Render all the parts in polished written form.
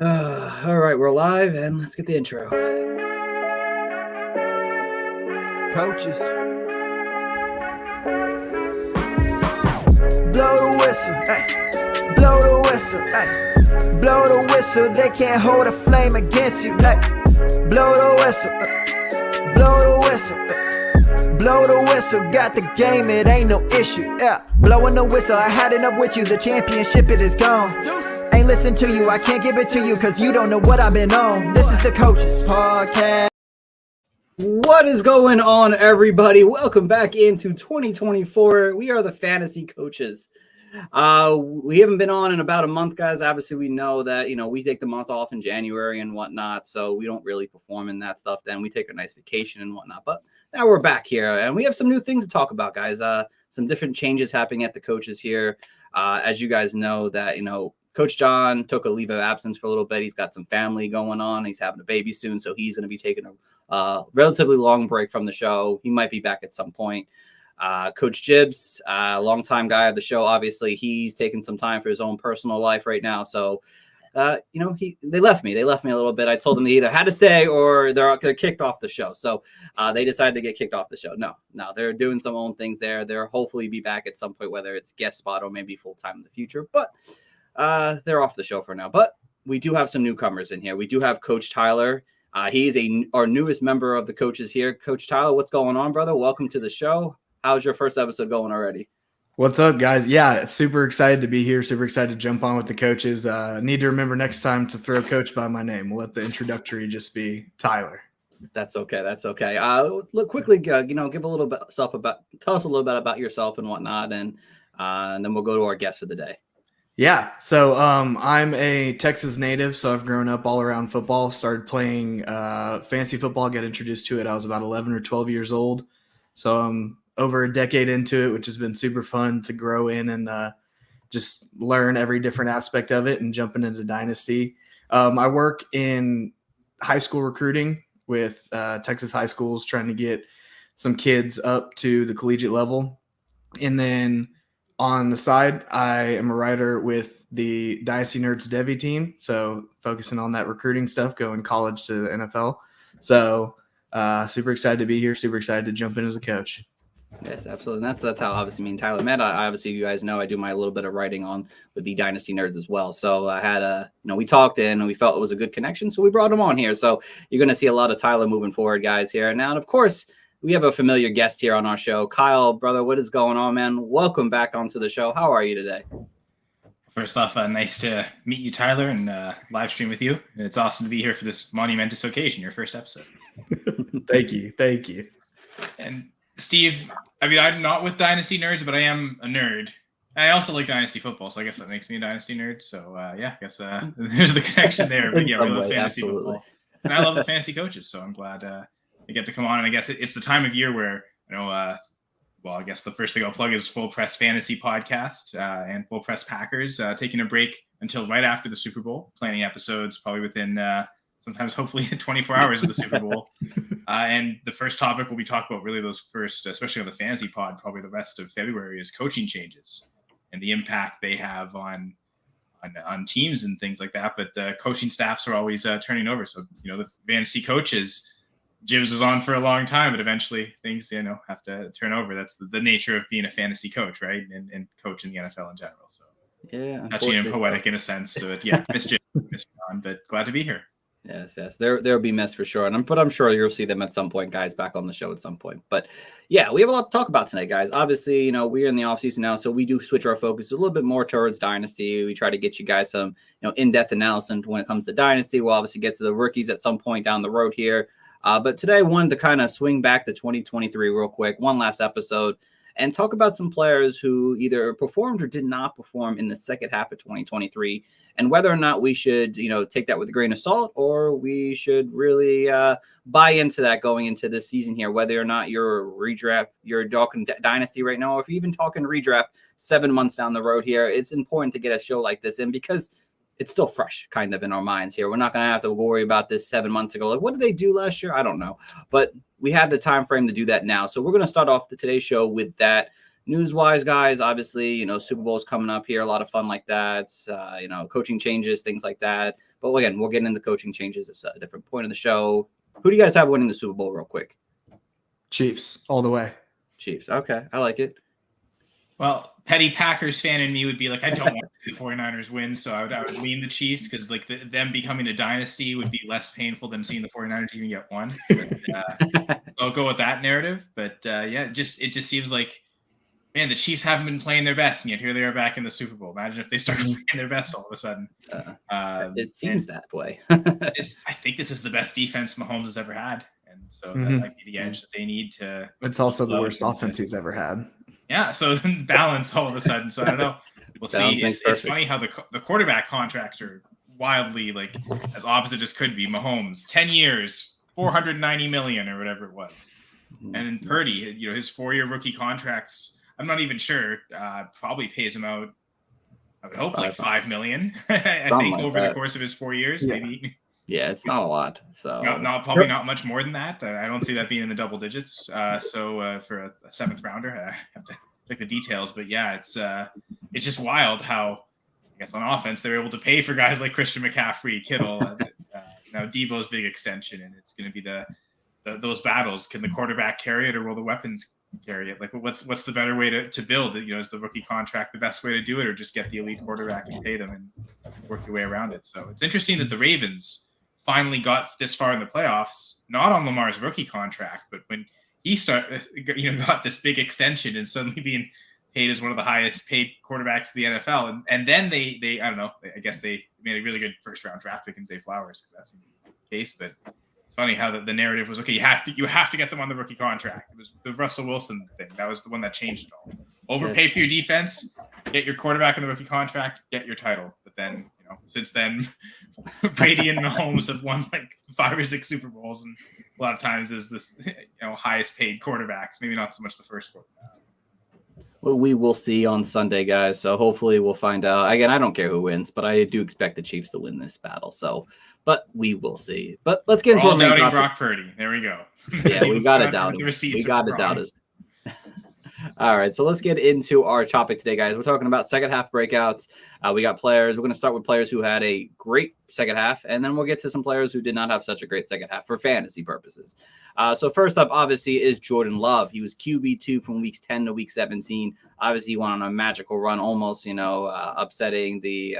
All right, we're live, and let's get the intro. Coaches. Blow the whistle, ay. Blow the whistle, ay. Blow the whistle, they can't hold a flame against you, ay. Blow the whistle, blow the whistle, ay. Blow the whistle, got the game, it ain't no issue, yeah. Blowing the whistle, I had enough with you, the championship, it is gone. Ain't listen to you, I can't give it to you, cause you don't know what I've been on. This is the Coaches Podcast. What is going on, everybody? Welcome back into 2024. We are the Fantasy Coaches. We haven't been on in about a month, guys. Obviously, we know that, we take the month off in January and whatnot, so we don't really perform in that stuff. Then we take a nice vacation and whatnot. But now we're back here, and we have some new things to talk about, guys. Some different changes happening at the Coaches here. As you guys know that, Coach John took a leave of absence for a little bit. He's got some family going on. He's having a baby soon, so he's going to be taking a relatively long break from the show. He might be back at some point. Coach Jibbs, longtime guy of the show, obviously, he's taking some time for his own personal life right now. So, they left me. They left me a little bit. I told them they either had to stay or they're kicked off the show. So they decided to get kicked off the show. No, they're doing some own things there. They'll hopefully be back at some point, whether it's guest spot or maybe full time in the future. But they're off the show for now. But we do have some newcomers in here. We do have Coach Tyler. He's our newest member of the Coaches here. Coach Tyler, what's going on, brother? Welcome to the show. How's your first episode going already? What's up, guys? Yeah, super excited to be here. Super excited to jump on with the Coaches. Need to remember next time to throw Coach by my name. We'll let the introductory just be Tyler. That's okay. That's okay. Look quickly, give a little bit tell us a little bit about yourself and whatnot, and then we'll go to our guest for the day. Yeah, so I'm a Texas native, so I've grown up all around football. Started playing fantasy football, got introduced to it. I was about 11 or 12 years old. So I'm over a decade into it, which has been super fun to grow in and just learn every different aspect of it and jumping into Dynasty. I work in high school recruiting with Texas high schools, trying to get some kids up to the collegiate level. And then on the side, I am a writer with the Dynasty Nerds Devy team, so focusing on that recruiting stuff, going college to the NFL. So super excited to be here, super excited to jump in as a coach. Yes, absolutely. And that's how obviously me and Tyler met. Obviously, you guys know I do my little bit of writing on with the Dynasty Nerds as well. So I had we talked and we felt it was a good connection, so we brought him on here. So you're going to see a lot of Tyler moving forward, guys, here. Now, and of course, we have a familiar guest here on our show. Kyle, brother, what is going on, man? Welcome back onto the show. How are you today? First off, nice to meet you, Tyler, and live stream with you. And it's awesome to be here for this monumentous occasion, your first episode. Thank you. And Steve, I mean, I'm not with Dynasty Nerds, but I am a nerd. And I also like Dynasty football, so I guess that makes me a Dynasty nerd. So, yeah, I guess there's the connection there. But yeah, we love fantasy football. And I love the fantasy coaches, so I'm glad I get to come on. And I guess it's the time of year where, I guess the first thing I'll plug is Full Press Fantasy Podcast and Full Press Packers, taking a break until right after the Super Bowl, planning episodes probably within sometimes hopefully 24 hours of the Super Bowl. And the first topic we'll be talking about really those first, especially on the fantasy pod, probably the rest of February, is coaching changes and the impact they have on teams and things like that. But the coaching staffs are always turning over. So, the fantasy coaches, Jibbs was on for a long time, but eventually things, have to turn over. That's the nature of being a fantasy coach, right? And coaching the NFL in general. So yeah, touching and poetic in a sense. So yeah, miss Jibbs, miss John, but glad to be here. Yes. There'll be missed for sure. But I'm sure you'll see them at some point, guys, back on the show at some point. But yeah, we have a lot to talk about tonight, guys. Obviously, we're in the offseason now, so we do switch our focus a little bit more towards Dynasty. We try to get you guys some, in-depth analysis when it comes to Dynasty. We'll obviously get to the rookies at some point down the road here. But today I wanted to kind of swing back to 2023 real quick, one last episode, and talk about some players who either performed or did not perform in the second half of 2023, and whether or not we should, take that with a grain of salt, or we should really buy into that going into this season here, whether or not you're talking Dynasty right now, or if you're even talking redraft 7 months down the road here. It's important to get a show like this in because it's still fresh kind of in our minds here. We're not going to have to worry about this 7 months ago. Like, what did they do last year? I don't know. But we have the time frame to do that now. So we're going to start off today's show with that. news-wise, guys, obviously, Super Bowl's coming up here, a lot of fun like that. Coaching changes, things like that. But again, we'll get into coaching changes at a different point of the show. Who do you guys have winning the Super Bowl real quick? Chiefs all the way. Chiefs. Okay, I like it. Well, petty Packers fan in me would be like, I don't want the 49ers win, so I would lean the Chiefs because like them becoming a dynasty would be less painful than seeing the 49ers even get one. But, I'll go with that narrative. But it just seems like, man, the Chiefs haven't been playing their best, and yet here they are back in the Super Bowl. Imagine if they started playing their best all of a sudden. It seems that way. I think this is the best defense Mahomes has ever had. And so that might be the edge that they need to. It's also the worst offense he's ever had. Yeah, so balance all of a sudden. So I don't know. We'll see. It's funny how the quarterback contracts are wildly like as opposite as could be. Mahomes, 10 years, $490 million or whatever it was. And then Purdy, his 4-year rookie contracts, I'm not even sure, probably pays him out, I would hope, like $5 million, I think, over the course of his 4 years, maybe. Yeah, it's not a lot. So probably not much more than that. I don't see that being in the double digits. So for a 7th rounder, I have to check the details. But yeah, it's just wild how, I guess, on offense they're able to pay for guys like Christian McCaffrey, Kittle, now Debo's big extension, and it's going to be those battles. Can the quarterback carry it, or will the weapons carry it? Like, what's the better way to build it? Is the rookie contract the best way to do it, or just get the elite quarterback and pay them and work your way around it? So it's interesting that the Ravens finally got this far in the playoffs, not on Lamar's rookie contract, but when he got this big extension and suddenly being paid as one of the highest paid quarterbacks in the NFL. And then they I don't know, I guess they made a really good 1st-round draft pick in Zay Flowers, because that's the case. But it's funny how the narrative was, okay, you have to get them on the rookie contract. It was the Russell Wilson thing. That was the one that changed it all. Overpay for your defense, get your quarterback on the rookie contract, get your title. But then, since then, Brady and Mahomes have won like 5 or 6 Super Bowls, and a lot of times is this highest paid quarterbacks, maybe not so much the first quarterback. Well, we will see on Sunday, guys. So hopefully we'll find out. Again, I don't care who wins, but I do expect the Chiefs to win this battle. So, but we will see. But let's get into our main topic. Brock Purdy. There we go. Yeah, we got to doubt him. We got to doubt us. All right, so let's get into our topic today, guys. We're talking about second half breakouts. We got players. We're going to start with players who had a great second half, and then we'll get to some players who did not have such a great second half for fantasy purposes. So first up, obviously, is Jordan Love. He was QB2 from weeks 10 to week 17. Obviously, he went on a magical run, almost, upsetting the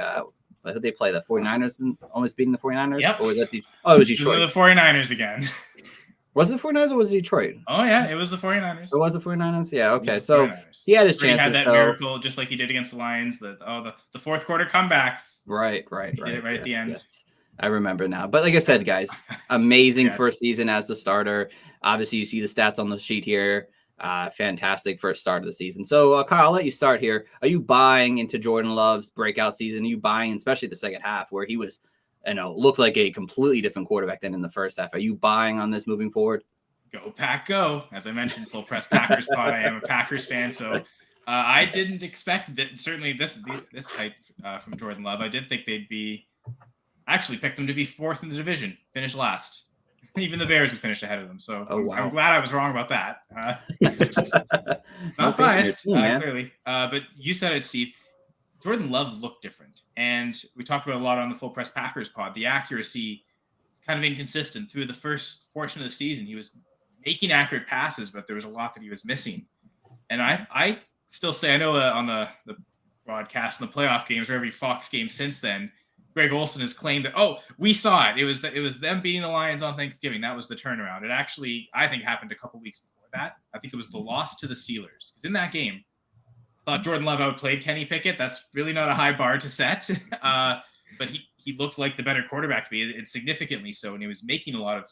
who they play, the 49ers, and almost beating the 49ers? Yep. Or was that these? Oh, it was Detroit. It was the 49ers again. Was it the 49ers or was it Detroit? Oh, yeah, it was the 49ers. It was the 49ers? Yeah, okay. So he had his chances. He had that miracle, just like he did against the Lions, the 4th quarter comebacks. Right. He did it at the end. Yes. I remember now. But like I said, guys, amazing first season as the starter. Obviously, you see the stats on the sheet here. Fantastic first start of the season. So, Kyle, I'll let you start here. Are you buying into Jordan Love's breakout season? Are you buying, especially the second half, where he was, looked like a completely different quarterback than in the first half? Are you buying on this moving forward? Go Pack, go! As I mentioned, Full Press Packers pod. I am a Packers fan, so I didn't expect that. Certainly, this hype from Jordan Love. I did think they'd be. Actually, picked them to be 4th in the division, finish last. Even the Bears would finish ahead of them. So I'm glad I was wrong about that. Not biased, clearly. But you said it, Steve. Jordan Love looked different, and we talked about a lot on the Full Press Packers pod. The accuracy is kind of inconsistent through the first portion of the season. He was making accurate passes, but there was a lot that he was missing. And I still say, I know on the broadcast and the playoff games or every Fox game since then, Greg Olsen has claimed that, we saw it. It was them beating the Lions on Thanksgiving. That was the turnaround. It actually, I think, happened a couple weeks before that. I think it was the loss to the Steelers. Because in that game, I thought Jordan Love outplayed Kenny Pickett. That's really not a high bar to set. But he looked like the better quarterback to me, and significantly so. And he was making a lot of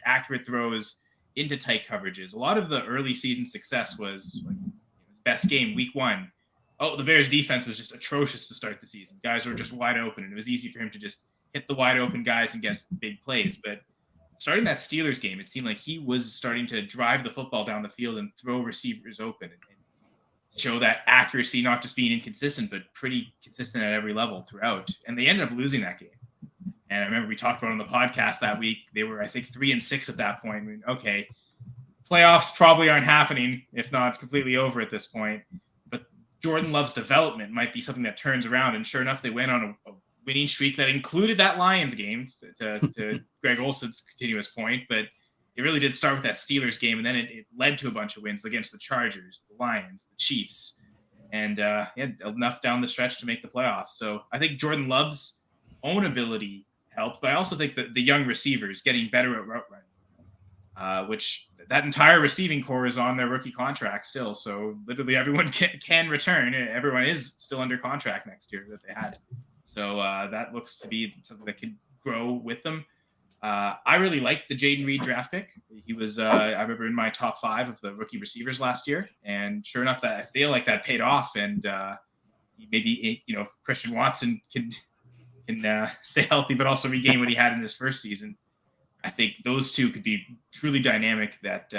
accurate throws into tight coverages. A lot of the early season success was best game, week 1. The Bears defense was just atrocious to start the season. Guys were just wide open, and it was easy for him to just hit the wide open guys and get big plays. But starting that Steelers game, it seemed like he was starting to drive the football down the field and throw receivers open and show that accuracy, not just being inconsistent, but pretty consistent at every level throughout. And they ended up losing that game. And I remember we talked about it on the podcast that week. They were, I think, 3-6 at that point. I mean, okay, playoffs probably aren't happening, if not completely over at this point. Jordan Love's development might be something that turns around. And sure enough, they went on a winning streak that included that Lions game, to Greg Olson's continuous point. But it really did start with that Steelers game, and then it led to a bunch of wins against the Chargers, the Lions, the Chiefs, and enough down the stretch to make the playoffs. So I think Jordan Love's own ability helped, but I also think that the young receivers getting better at route running, which that entire receiving core is on their rookie contract still. So literally everyone can return. Everyone is still under contract next year that they had. So that looks to be something that could grow with them. I really liked the Jaden Reed draft pick. He was, I remember, in my top 5 of the rookie receivers last year. And sure enough, that I feel like that paid off. And maybe, if Christian Watson can stay healthy, but also regain what he had in his first season, I think those two could be truly dynamic, that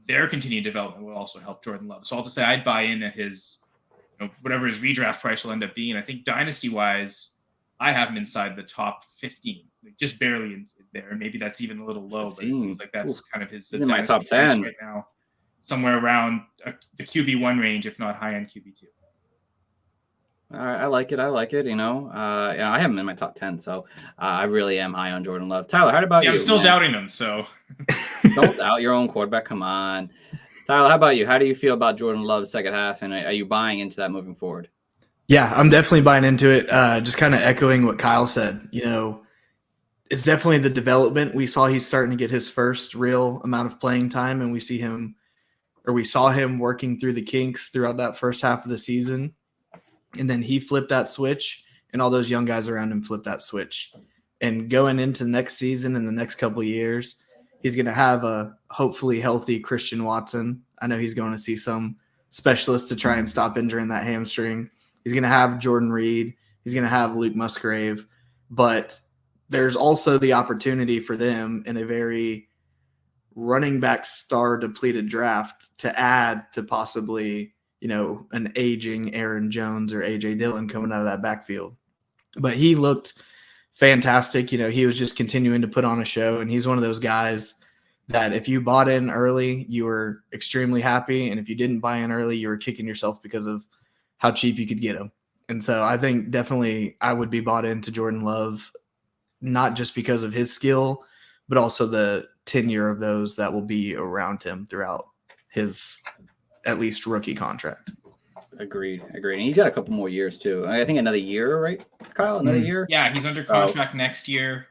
their continued development will also help Jordan Love. So I'll just say I'd buy in at his, whatever his redraft price will end up being. I think dynasty-wise, I have him inside the top 15, just barely in there. Maybe that's even a little low, 15. But it seems like that's kind of his in my top 10 right now, somewhere around the QB1 range, if not high-end QB2. All right, I like it. I have him in my top 10, so I really am high on Jordan Love. Tyler, how about you? I'm still doubting him, so don't doubt your own quarterback. Come on, Tyler. How about you? How do you feel about Jordan Love's second half, and are you buying into that moving forward? Yeah, I'm definitely buying into it. Just kind of echoing what Kyle said. It's definitely the development. We saw he's starting to get his first real amount of playing time, and we saw him working through the kinks throughout that first half of the season. And then he flipped that switch, and all those young guys around him flipped that switch. And going into next season and the next couple of years, he's going to have a hopefully healthy Christian Watson. I know he's going to see some specialists to try and stop injuring that hamstring. He's going to have Jordan Reed. He's going to have Luke Musgrave. But there's also the opportunity for them in a very running back star depleted draft to add to possibly – an aging Aaron Jones or A.J. Dillon coming out of that backfield. But he looked fantastic. He was just continuing to put on a show, and he's one of those guys that if you bought in early, you were extremely happy, and if you didn't buy in early, you were kicking yourself because of how cheap you could get him. And so I think definitely I would be bought into Jordan Love, not just because of his skill, but also the tenure of those that will be around him throughout his at least rookie contract. Agreed. And he's got a couple more years too. I think another year, right, Kyle? Another year? Yeah, he's under contract next year.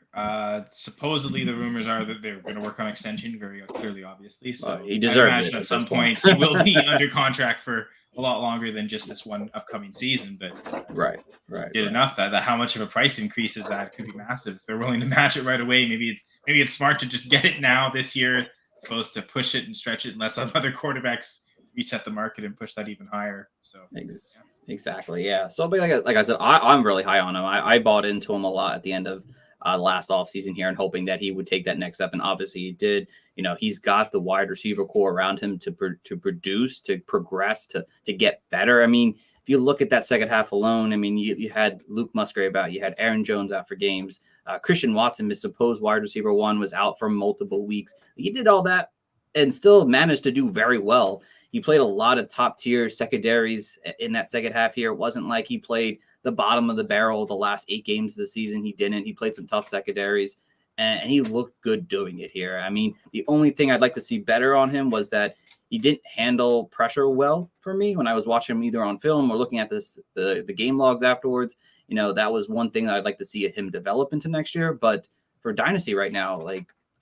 Supposedly the rumors are that they're going to work on extension very clearly, obviously. So he deserves it at some point he will be under contract for a lot longer than just this one upcoming season. But right. Enough that how much of a price increase is that? It could be massive. If they're willing to match it right away, maybe it's smart to just get it now this year, as opposed to push it and stretch it unless some other quarterbacks reset the market and push that even higher. So exactly, yeah. So like I said, I'm really high on him. I bought into him a lot at the end of last offseason here, and hoping that he would take that next step, and obviously he did. He's got the wide receiver core around him to produce, to progress, to get better. I mean, if you look at that second half alone, I mean, you had Luke Musgrave out, you had Aaron Jones out for games, Christian Watson, his supposed wide receiver one, was out for multiple weeks. He did all that and still managed to do very well. He played a lot of top-tier secondaries in that second half here. It wasn't like he played the bottom of the barrel the last 8 games of the season. He didn't. He played some tough secondaries, and he looked good doing it here. I mean, the only thing I'd like to see better on him was that he didn't handle pressure well for me when I was watching him either on film or looking at the game logs afterwards. That was one thing that I'd like to see him develop into next year. But for Dynasty right now,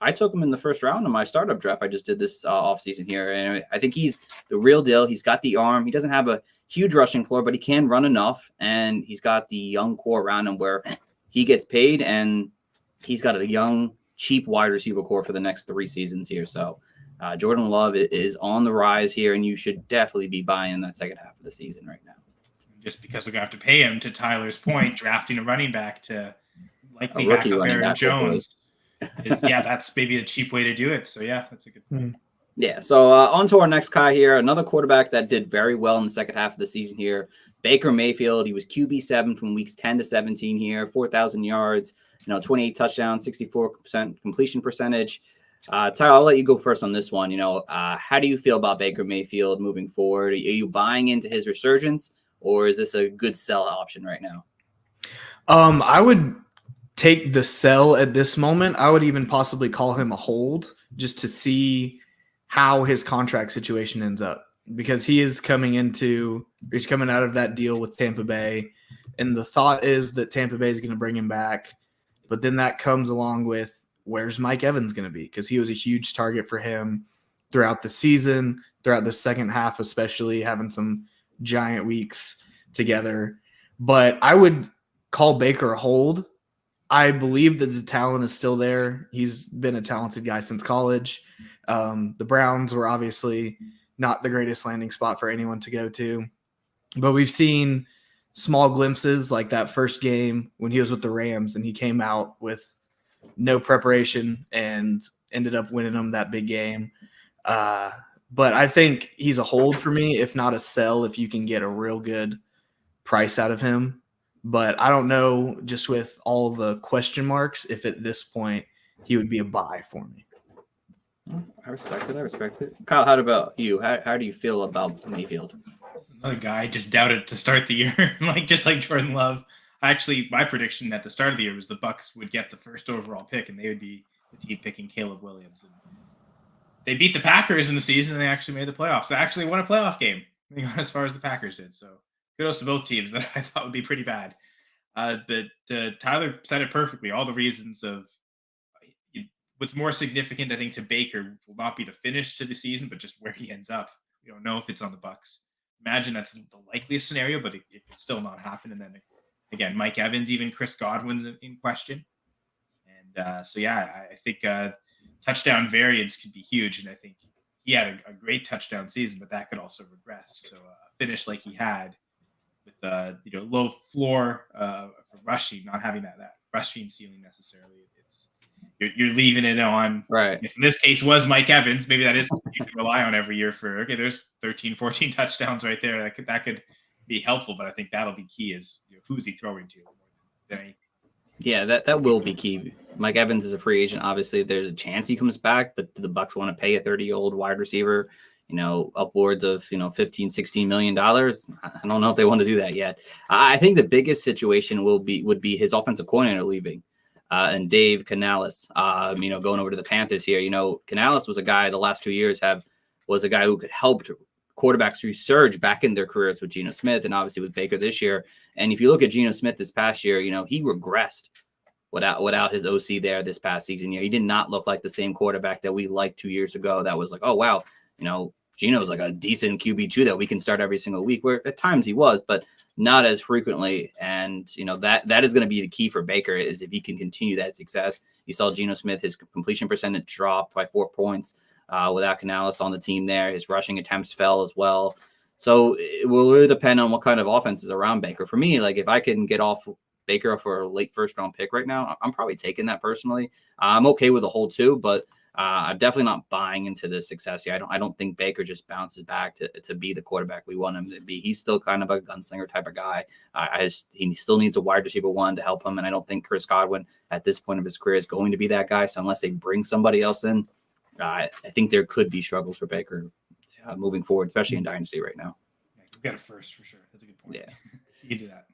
I took him in the first round of my startup draft. I just did this offseason here, and I think he's the real deal. He's got the arm. He doesn't have a huge rushing floor, but he can run enough, and he's got the young core around him where he gets paid, and he's got a young, cheap wide receiver core for the next 3 seasons here. So Jordan Love is on the rise here, and you should definitely be buying in that second half of the season right now. Just because we're going to have to pay him, to Tyler's point, drafting a running back to likely back up Aaron Jones. That's maybe a cheap way to do it. So that's a good point. Yeah. So on to our next guy here, another quarterback that did very well in the second half of the season here, Baker Mayfield. He was QB7 from weeks 10 to 17 here, 4,000 yards, 28 touchdowns, 64% completion percentage. Tyler, I'll let you go first on this one. How do you feel about Baker Mayfield moving forward? Are you buying into his resurgence, or is this a good sell option right now? I would take the sell at this moment. I would even possibly call him a hold just to see how his contract situation ends up, because he's coming out of that deal with Tampa Bay. And the thought is that Tampa Bay is going to bring him back. But then that comes along with, where's Mike Evans going to be? Because he was a huge target for him throughout the season, throughout the second half, especially having some giant weeks together. But I would call Baker a hold. I believe that the talent is still there. He's been a talented guy since college. The Browns were obviously not the greatest landing spot for anyone to go to. But we've seen small glimpses, like that first game when he was with the Rams and he came out with no preparation and ended up winning them that big game. But I think he's a hold for me, if not a sell, if you can get a real good price out of him. But I don't know, just with all the question marks, if at this point he would be a buy for me. I respect it. Kyle, how about you? How do you feel about Mayfield? Another guy I just doubted to start the year, just like Jordan Love. Actually, my prediction at the start of the year was the Bucs would get the first overall pick, and they would be the team picking Caleb Williams. And they beat the Packers in the season, and they actually made the playoffs. They actually won a playoff game, as far as the Packers did. So kudos to both teams that I thought would be pretty bad. But Tyler said it perfectly. All the reasons of what's more significant, I think, to Baker will not be the finish to the season, but just where he ends up. We don't know if it's on the Bucs. Imagine that's the likeliest scenario, but it could still not happen. And then again, Mike Evans, even Chris Godwin's in question. And I think touchdown variance could be huge. And I think he had a great touchdown season, but that could also regress. So a finish like he had with low floor for rushing, not having that rushing ceiling necessarily. You're leaving it on. Right. In this case was Mike Evans. Maybe that is something you can rely on every year for, there's 13, 14 touchdowns right there. That could be helpful, but I think that'll be key is who's he throwing to more than anything. Yeah, that will be key. Mike Evans is a free agent. Obviously, there's a chance he comes back, but do the Bucs want to pay a 30-year-old wide receiver, upwards of, $15-16 million? I don't know if they want to do that yet. I think the biggest situation would be his offensive coordinator leaving. And Dave Canales, going over to the Panthers here. Canales was a guy the last 2 years was a guy who could help quarterbacks resurge back in their careers with Geno Smith and obviously with Baker this year. And if you look at Geno Smith this past year, he regressed without his OC there this past season. He did not look like the same quarterback that we liked 2 years ago. That was like, oh, wow, Geno's like a decent QB2 that we can start every single week, where at times he was, but not as frequently. And, that is going to be the key for Baker, is if he can continue that success. You saw Geno Smith, his completion percentage dropped by 4 points without Canales on the team there. His rushing attempts fell as well. So it will really depend on what kind of offense is around Baker. For me, if I can get off Baker for a late first-round pick right now, I'm probably taking that personally. I'm okay with the hold too, but I'm definitely not buying into the success here. I don't think Baker just bounces back to be the quarterback we want him to be. He's still kind of a gunslinger type of guy. He still needs a wide receiver one to help him, and I don't think Chris Godwin at this point of his career is going to be that guy. So unless they bring somebody else in, I think there could be struggles for Baker moving forward, especially in Dynasty right now. Yeah, you've got a first for sure. That's a good point. Yeah, you can do that.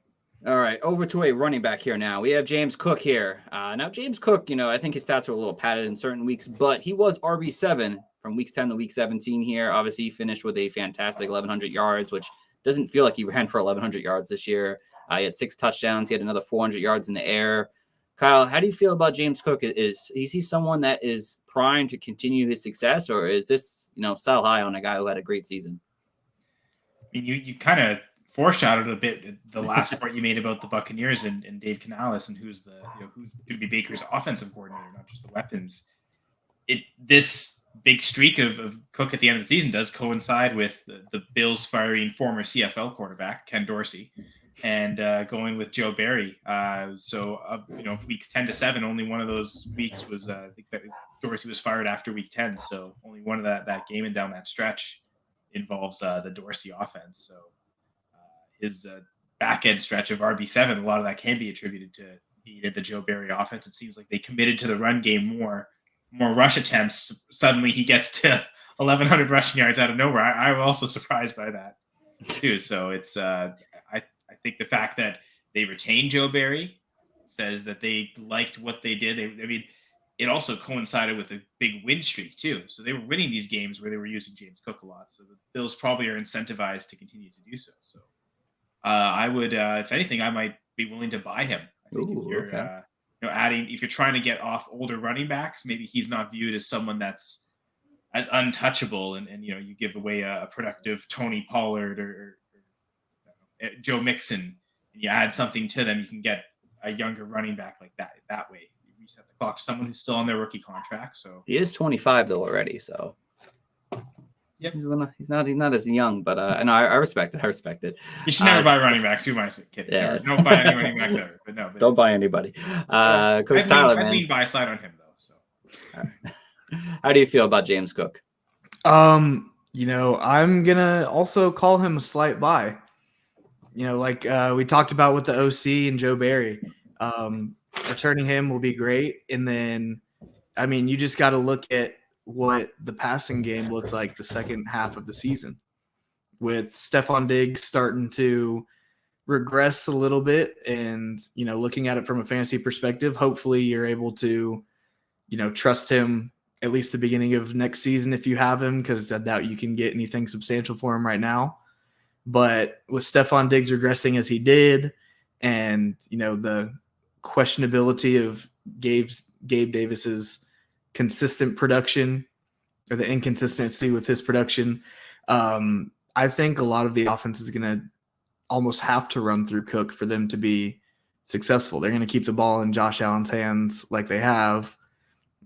All right, over to a running back here now. We have James Cook here. Now, James Cook, I think his stats are a little padded in certain weeks, but he was RB7 from week 10 to week 17 here. Obviously, he finished with a fantastic 1,100 yards, which doesn't feel like he ran for 1,100 yards this year. He had 6 touchdowns. He had another 400 yards in the air. Kyle, how do you feel about James Cook? Is he someone that is primed to continue his success, or is this, sell high on a guy who had a great season? I mean, you kind of foreshadowed a bit the last part you made about the Buccaneers and Dave Canales and who's going to be Baker's offensive coordinator, not just the weapons. This big streak of Cook at the end of the season does coincide with the Bills firing former CFL quarterback Ken Dorsey and going with Joe Barry. Weeks 10 to 7, only one of those weeks was I think that Dorsey was fired after week 10. So only one of that game and down that stretch involves the Dorsey offense. So his back end stretch of RB7, a lot of that can be attributed to the Joe Barry offense. It seems like they committed to the run game more rush attempts. Suddenly he gets to 1,100 rushing yards out of nowhere. I'm also surprised by that too. So it's think the fact that they retained Joe Barry says that they liked what they did. It also coincided with a big win streak too. So they were winning these games where they were using James Cook a lot. So the Bills probably are incentivized to continue to do so. So I would, if anything, I might be willing to buy him. I think if you're, if you're trying to get off older running backs, maybe he's not viewed as someone that's as untouchable, and you give away a productive Tony Pollard or Joe Mixon, and you add something to them, you can get a younger running back like that way. You reset the clock to someone who's still on their rookie contract. So he is 25 though already, so yep. He's not as young, but I respect it. I respect it. You should never buy running backs. Who am I kidding? Yeah. Don't buy any running backs ever. But don't buy anybody. Coach Tyler, man. I'd lean buy side on him though. So how do you feel about James Cook? I'm gonna also call him a slight buy. Like we talked about with the OC and Joe Barry. Returning him will be great, and then you just got to look at what the passing game looks like the second half of the season, with Stephon Diggs starting to regress a little bit, and looking at it from a fantasy perspective, hopefully you're able to trust him at least the beginning of next season if you have him, because I doubt you can get anything substantial for him right now. But with Stephon Diggs regressing as he did, and the questionability of Gabe Davis's consistent production, or the inconsistency with his production, I think a lot of the offense is going to almost have to run through Cook for them to be successful. They're going to keep the ball in Josh Allen's hands like they have,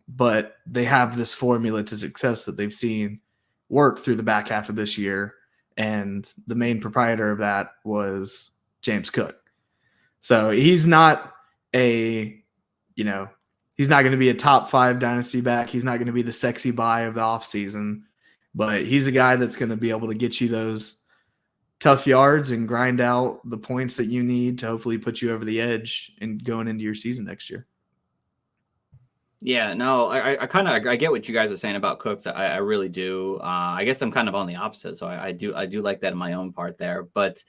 but they have this formula to success that they've seen work through the back half of this year, and the main proprietor of that was James Cook. So he's not he's not going to be a top 5 dynasty back. He's not going to be the sexy buy of the offseason, but he's a guy that's going to be able to get you those tough yards and grind out the points that you need to hopefully put you over the edge and going into your season next year. Yeah, no, I get what you guys are saying about Cooks. I really do. I guess I'm kind of on the opposite. So I do like that in my own part there. But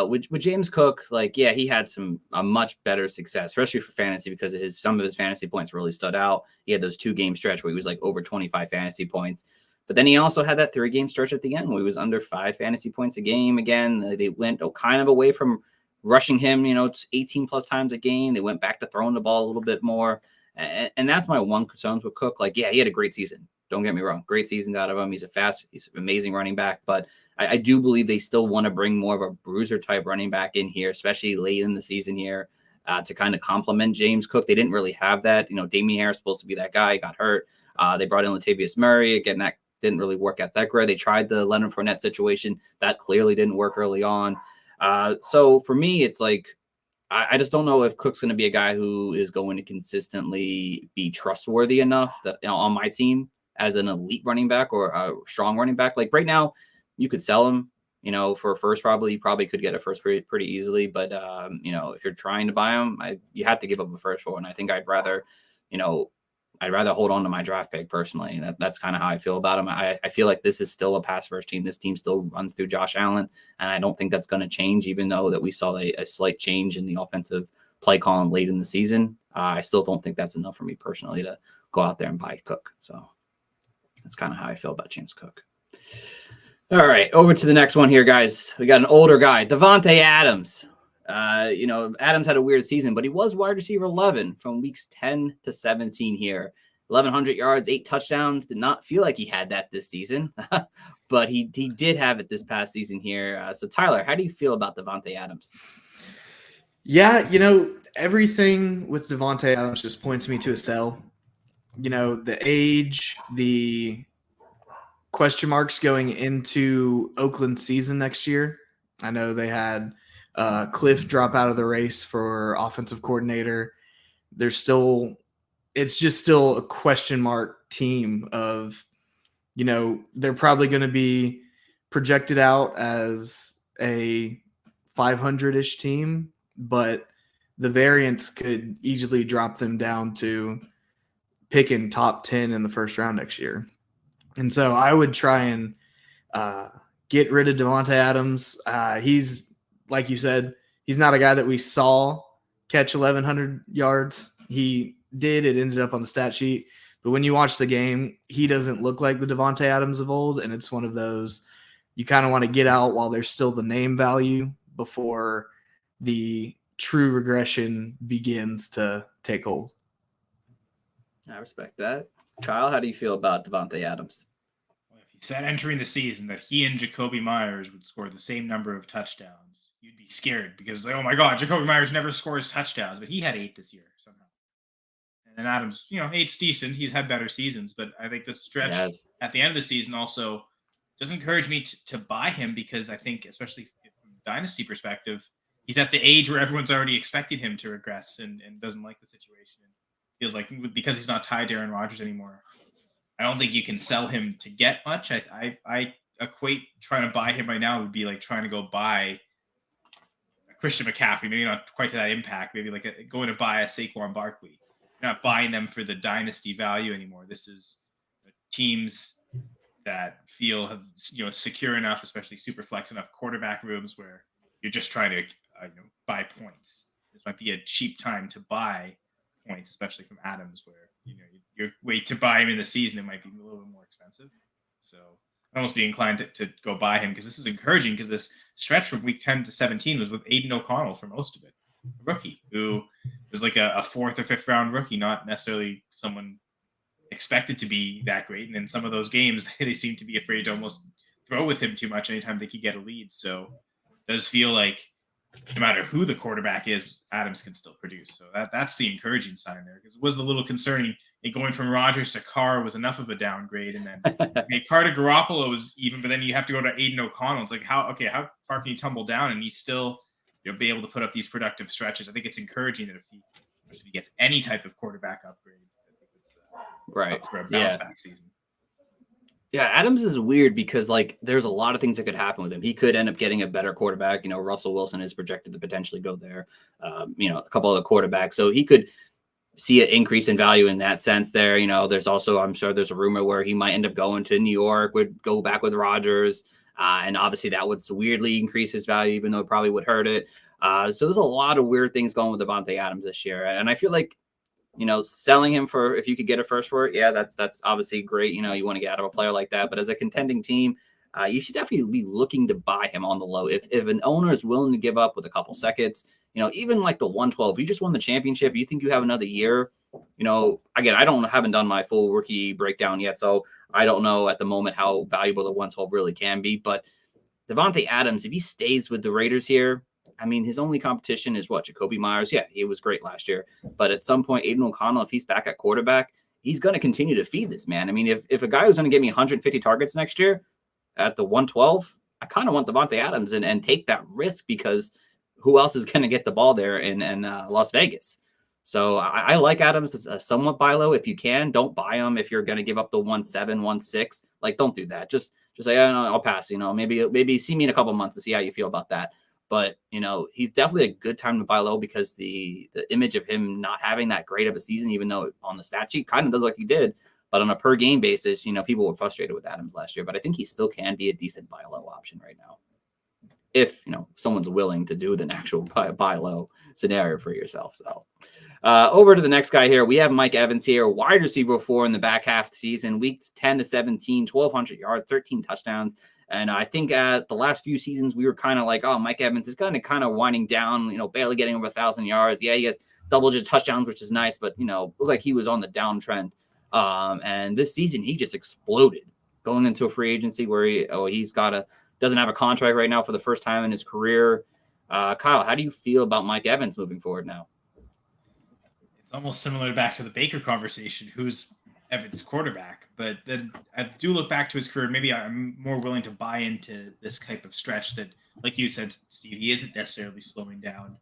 with James Cook, he had a much better success, especially for fantasy, because some of his fantasy points really stood out. He had those 2-game stretch where he was over 25 fantasy points. But then he also had that 3-game stretch at the end where he was under 5 fantasy points a game. Again, they went kind of away from rushing him, 18 plus times a game. They went back to throwing the ball a little bit more. And that's my one concern with Cook. He had a great season. Don't get me wrong. Great seasons out of him. He's an amazing running back. But I do believe they still want to bring more of a bruiser type running back in here, especially late in the season here, to kind of complement James Cook. They didn't really have that. Damian Harris was supposed to be that guy. He got hurt. They brought in Latavius Murray. Again, that didn't really work out that great. They tried the Leonard Fournette situation. That clearly didn't work early on. So for me, it's I just don't know if Cook's going to be a guy who is going to consistently be trustworthy enough that on my team as an elite running back or a strong running back. Right now, you could sell him, for a first. You probably could get a first pretty easily. But if you're trying to buy him, you have to give up a first for. And I think I'd rather hold on to my draft pick personally. That's kind of how I feel about him. I feel like this is still a pass first team. This team still runs through Josh Allen, and I don't think that's going to change, even though that we saw a slight change in the offensive play calling late in the season. I still don't think that's enough for me personally to go out there and buy Cook. So that's kind of how I feel about James Cook. All right, over to the next one here, guys. We got an older guy, Davante Adams. Adams had a weird season, but he was wide receiver 11 from weeks 10 to 17 here. 1,100 yards, 8 touchdowns. Did not feel like he had that this season, but he did have it this past season here. So, Tyler, how do you feel about Davante Adams? Yeah, everything with Davante Adams just points me to a sell. The age, the question marks going into Oakland season next year. I know they had Cliff drop out of the race for offensive coordinator. It's just still a question mark team of, they're probably going to be projected out as a 500-ish team, but the variance could easily drop them down to picking top 10 in the first round next year. And so I would try and get rid of Davante Adams. He's, like you said, he's not a guy that we saw catch 1,100 yards. He did. It ended up on the stat sheet. But when you watch the game, he doesn't look like the Devontae Adams of old, and it's one of those you kind of want to get out while there's still the name value before the true regression begins to take hold. I respect that. Kyle, how do you feel about Devontae Adams? Well, if you said entering the season that he and Jacoby Myers would score the same number of touchdowns, you'd be scared because, oh my God, Jacoby Myers never scores touchdowns, but he had 8 this year somehow. And then Adams, 8's decent. He's had better seasons, but I think the stretch at the end of the season also does encourage me to buy him because I think, especially from a dynasty perspective, he's at the age where everyone's already expecting him to regress and doesn't like the situation. And feels like because he's not tied to Aaron Rodgers anymore, I don't think you can sell him to get much. I equate trying to buy him right now would be like trying to go buy a Christian McCaffrey, maybe not quite to that impact, maybe like going to buy a Saquon Barkley. You're not buying them for the dynasty value anymore. This is teams that feel secure enough, especially super flex enough quarterback rooms where you're just trying to buy points. This might be a cheap time to buy points, especially from Adams, where you wait to buy him in the season, it might be a little bit more expensive. So I'd almost be inclined to go buy him because this is encouraging because this stretch from week 10 to 17 was with Aiden O'Connell for most of it. A rookie who was like a 4th or 5th round rookie, not necessarily someone expected to be that great. And in some of those games, they seem to be afraid to almost throw with him too much anytime they could get a lead. So it does feel like no matter who the quarterback is, Adams can still produce. So that's the encouraging sign there because it was a little concerning. Going from Rodgers to Carr was enough of a downgrade. And then Carr to Garoppolo was even, but then you have to go to Aiden O'Connell. It's like, how far can you tumble down? And he's still be able to put up these productive stretches. I think it's encouraging that if he gets any type of quarterback upgrade, I think it's right for a bounce back season. Yeah, Adams is weird because there's a lot of things that could happen with him. He could end up getting a better quarterback. Russell Wilson is projected to potentially go there. A couple other quarterbacks, so he could see an increase in value in that sense. There, there's also, I'm sure there's a rumor where he might end up going to New York, would go back with Rodgers. And obviously that would weirdly increase his value, even though it probably would hurt it. So there's a lot of weird things going with Devontae Adams this year. And I feel like, selling him for, if you could get a first for it, yeah, that's obviously great. You want to get out of a player like that. But as a contending team, you should definitely be looking to buy him on the low. If an owner is willing to give up with a couple seconds, even like the 112, you just won the championship, you think you have another year, again, haven't done my full rookie breakdown yet. So I don't know at the moment how valuable the 112 really can be, but Devontae Adams, if he stays with the Raiders here, his only competition is Jacoby Myers. Yeah, he was great last year, but at some point, Aiden O'Connell, if he's back at quarterback, he's going to continue to feed this man. If a guy who's going to give me 150 targets next year at the 112, I kind of want Devontae Adams and take that risk because who else is going to get the ball there in Las Vegas? So I like Adams somewhat buy low if you can. Don't buy him if you're going to give up the 1.7, 1.6. Don't do that. Just say, I'll pass. Maybe see me in a couple months to see how you feel about that. But he's definitely a good time to buy low because the image of him not having that great of a season, even though on the stat sheet kind of does like he did, but on a per game basis, people were frustrated with Adams last year. But I think he still can be a decent buy low option right now, if someone's willing to do the actual buy low scenario for yourself. So over to the next guy here, we have Mike Evans here, wide receiver 4 in the back half of the season, weeks 10 to 17, 1,200 yards, 13 touchdowns. And I think the last few seasons we were kind of like, oh, Mike Evans is kind of winding down, barely getting over 1,000 yards. Yeah, he has double-digit touchdowns, which is nice, but looked like he was on the downtrend. And this season he just exploded, going into a free agency where doesn't have a contract right now for the first time in his career. Kyle, how do you feel about Mike Evans moving forward now? It's almost similar back to the Baker conversation. Who's Evans' quarterback? But then I do look back to his career. Maybe I'm more willing to buy into this type of stretch that, like you said, Steve, he isn't necessarily slowing down.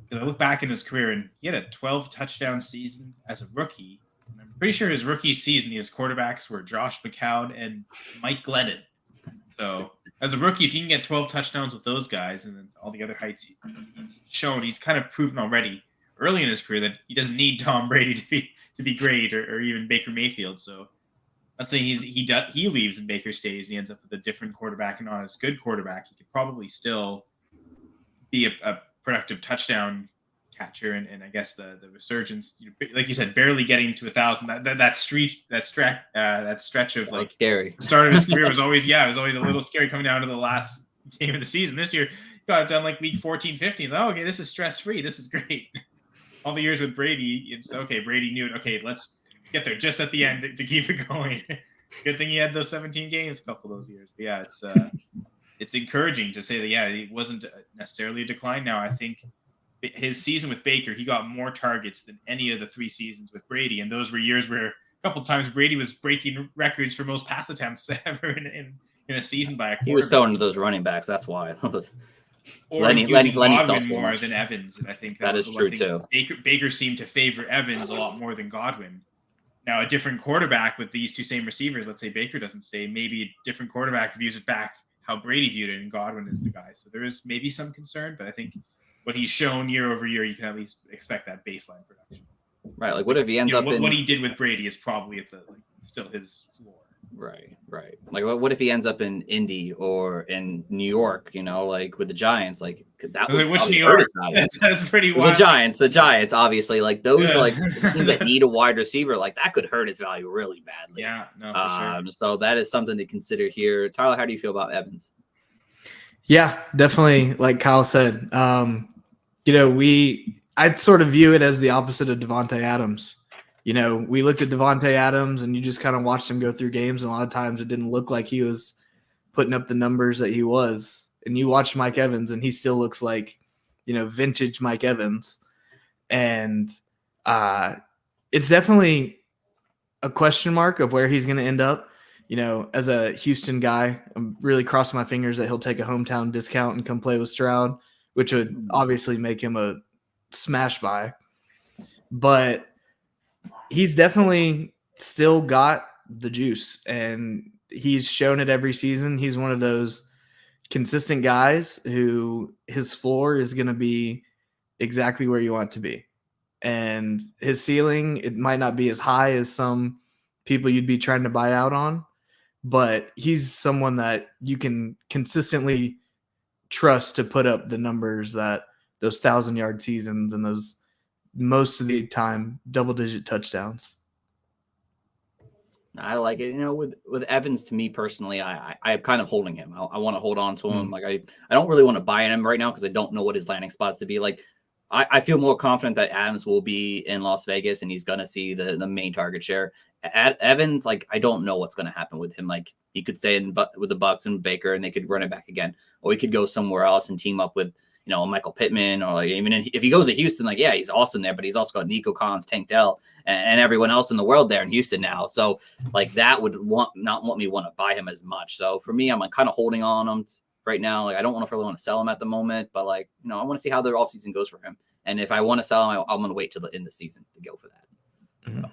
Because I look back in his career and he had a 12 touchdown season as a rookie. And I'm pretty sure his rookie season, his quarterbacks were Josh McCown and Mike Glennon. So as a rookie, if you can get 12 touchdowns with those guys and then all the other heights he's shown, he's kind of proven already early in his career that he doesn't need Tom Brady to be great or even Baker Mayfield. So let's say he leaves and Baker stays and he ends up with a different quarterback and not as good quarterback. He could probably still be a productive touchdown catcher, and I guess the resurgence, like you said, barely getting to 1,000. That stretch of like scary. The start of his career was always a little scary coming down to the last game of the season. This year, got it done like week 14, 15. Like, okay, this is stress free. This is great. All the years with Brady, it's okay. Brady knew it. Okay, let's get there just at the end to keep it going. Good thing he had those 17 games a couple of those years. But yeah, it's encouraging to say that it wasn't necessarily a decline. Now I think his season with Baker, he got more targets than any of the 3 seasons with Brady, and those were years where a couple of times Brady was breaking records for most pass attempts ever in a season by a quarterback. He was throwing to those running backs. That's why. Or Lenny Godwin more than Evans, and I think that is true too. Baker seemed to favor Evans a lot more than Godwin. Now, a different quarterback with these two same receivers, let's say Baker doesn't stay, maybe a different quarterback views it back how Brady viewed it, and Godwin is the guy. So there is maybe some concern, but I think what he's shown year over year, you can at least expect that baseline production. Right. Like, what if he ends up what he did with Brady is probably at the still his floor. Right. Like, what if he ends up in Indy or in New York? Like with the Giants, like that would which New York? That's pretty wild. The Giants, obviously, like those are like teams that need a wide receiver. Like that could hurt his value really badly. Yeah, no, for sure. So that is something to consider here. Tyler, how do you feel about Evans? Yeah, definitely. Like Kyle said, I'd sort of view it as the opposite of Devontae Adams. We looked at Devontae Adams and you just kind of watched him go through games, and a lot of times it didn't look like he was putting up the numbers that he was. And you watch Mike Evans and he still looks like, vintage Mike Evans. And it's definitely a question mark of where he's going to end up. As a Houston guy, I'm really crossing my fingers that he'll take a hometown discount and come play with Stroud, which would obviously make him a smash buy. But he's definitely still got the juice, and he's shown it every season. He's one of those consistent guys who his floor is going to be exactly where you want it to be. And his ceiling, it might not be as high as some people you'd be trying to buy out on, but he's someone that you can consistently trust to put up the numbers that those 1,000-yard seasons and those most of the time double-digit touchdowns. I like it. With Evans, to me personally, I'm kind of holding him. I want to hold on to him. Like I don't really want to buy him right now because I don't know what his landing spots to be. Like I feel more confident that Adams will be in Las Vegas and he's going to see the main target share. Evans, like I don't know what's going to happen with him. Like he could stay with the Bucs and Baker and they could run it back again, or he could go somewhere else and team up with Michael Pittman, or like even if he goes to Houston, like he's awesome there, but he's also got Nico Collins, Tank Dell, and everyone else in the world there in Houston now. So like that would not want me to buy him as much. So for me, I'm like kind of holding on him right now. Like I don't really want to sell him at the moment, but like I want to see how the offseason goes for him. And if I want to sell him, I'm going to wait till the end of the season to go for that. Mm-hmm. So.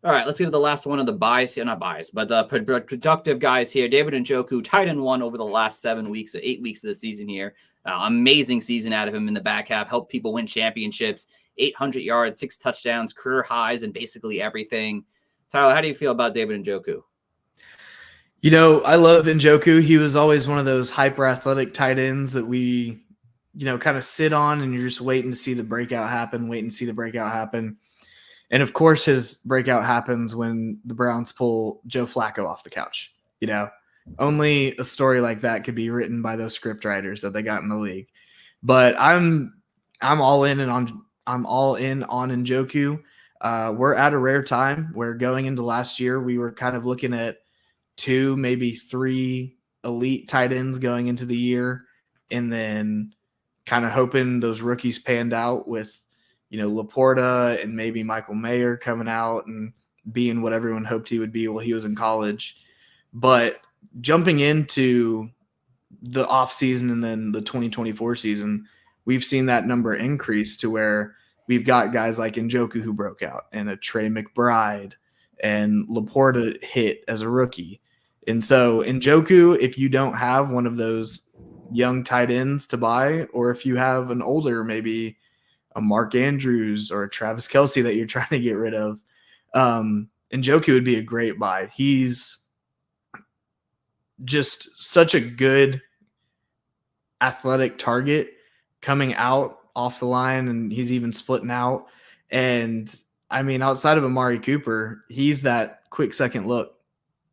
All right, let's get to the last one of the not bias, but the productive guys here. David Njoku, tight end 1 over the last 7 weeks or 8 weeks of the season here. Amazing season out of him in the back half. Helped people win championships. 800 yards, 6 touchdowns, career highs, and basically everything. Tyler, how do you feel about David Njoku? I love Njoku. He was always one of those hyper athletic tight ends that we, kind of sit on and you're just waiting to see the breakout happen. And of course, his breakout happens when the Browns pull Joe Flacco off the couch. Only a story like that could be written by those script writers that they got in the league. But I'm all in on Njoku. We're at a rare time where going into last year, we were kind of looking at 2, maybe 3 elite tight ends going into the year, and then kind of hoping those rookies panned out with Laporta and maybe Michael Mayer coming out and being what everyone hoped he would be while he was in college. But jumping into the offseason and then the 2024 season, we've seen that number increase to where we've got guys like Njoku who broke out, and a Trey McBride, and Laporta hit as a rookie. And so Njoku, if you don't have one of those young tight ends to buy, or if you have an older, maybe a Mark Andrews or a Travis Kelce that you're trying to get rid of, Njoku would be a great buy. He's just such a good athletic target, coming out off the line, and he's even splitting out. And I mean, outside of Amari Cooper, he's that quick second look.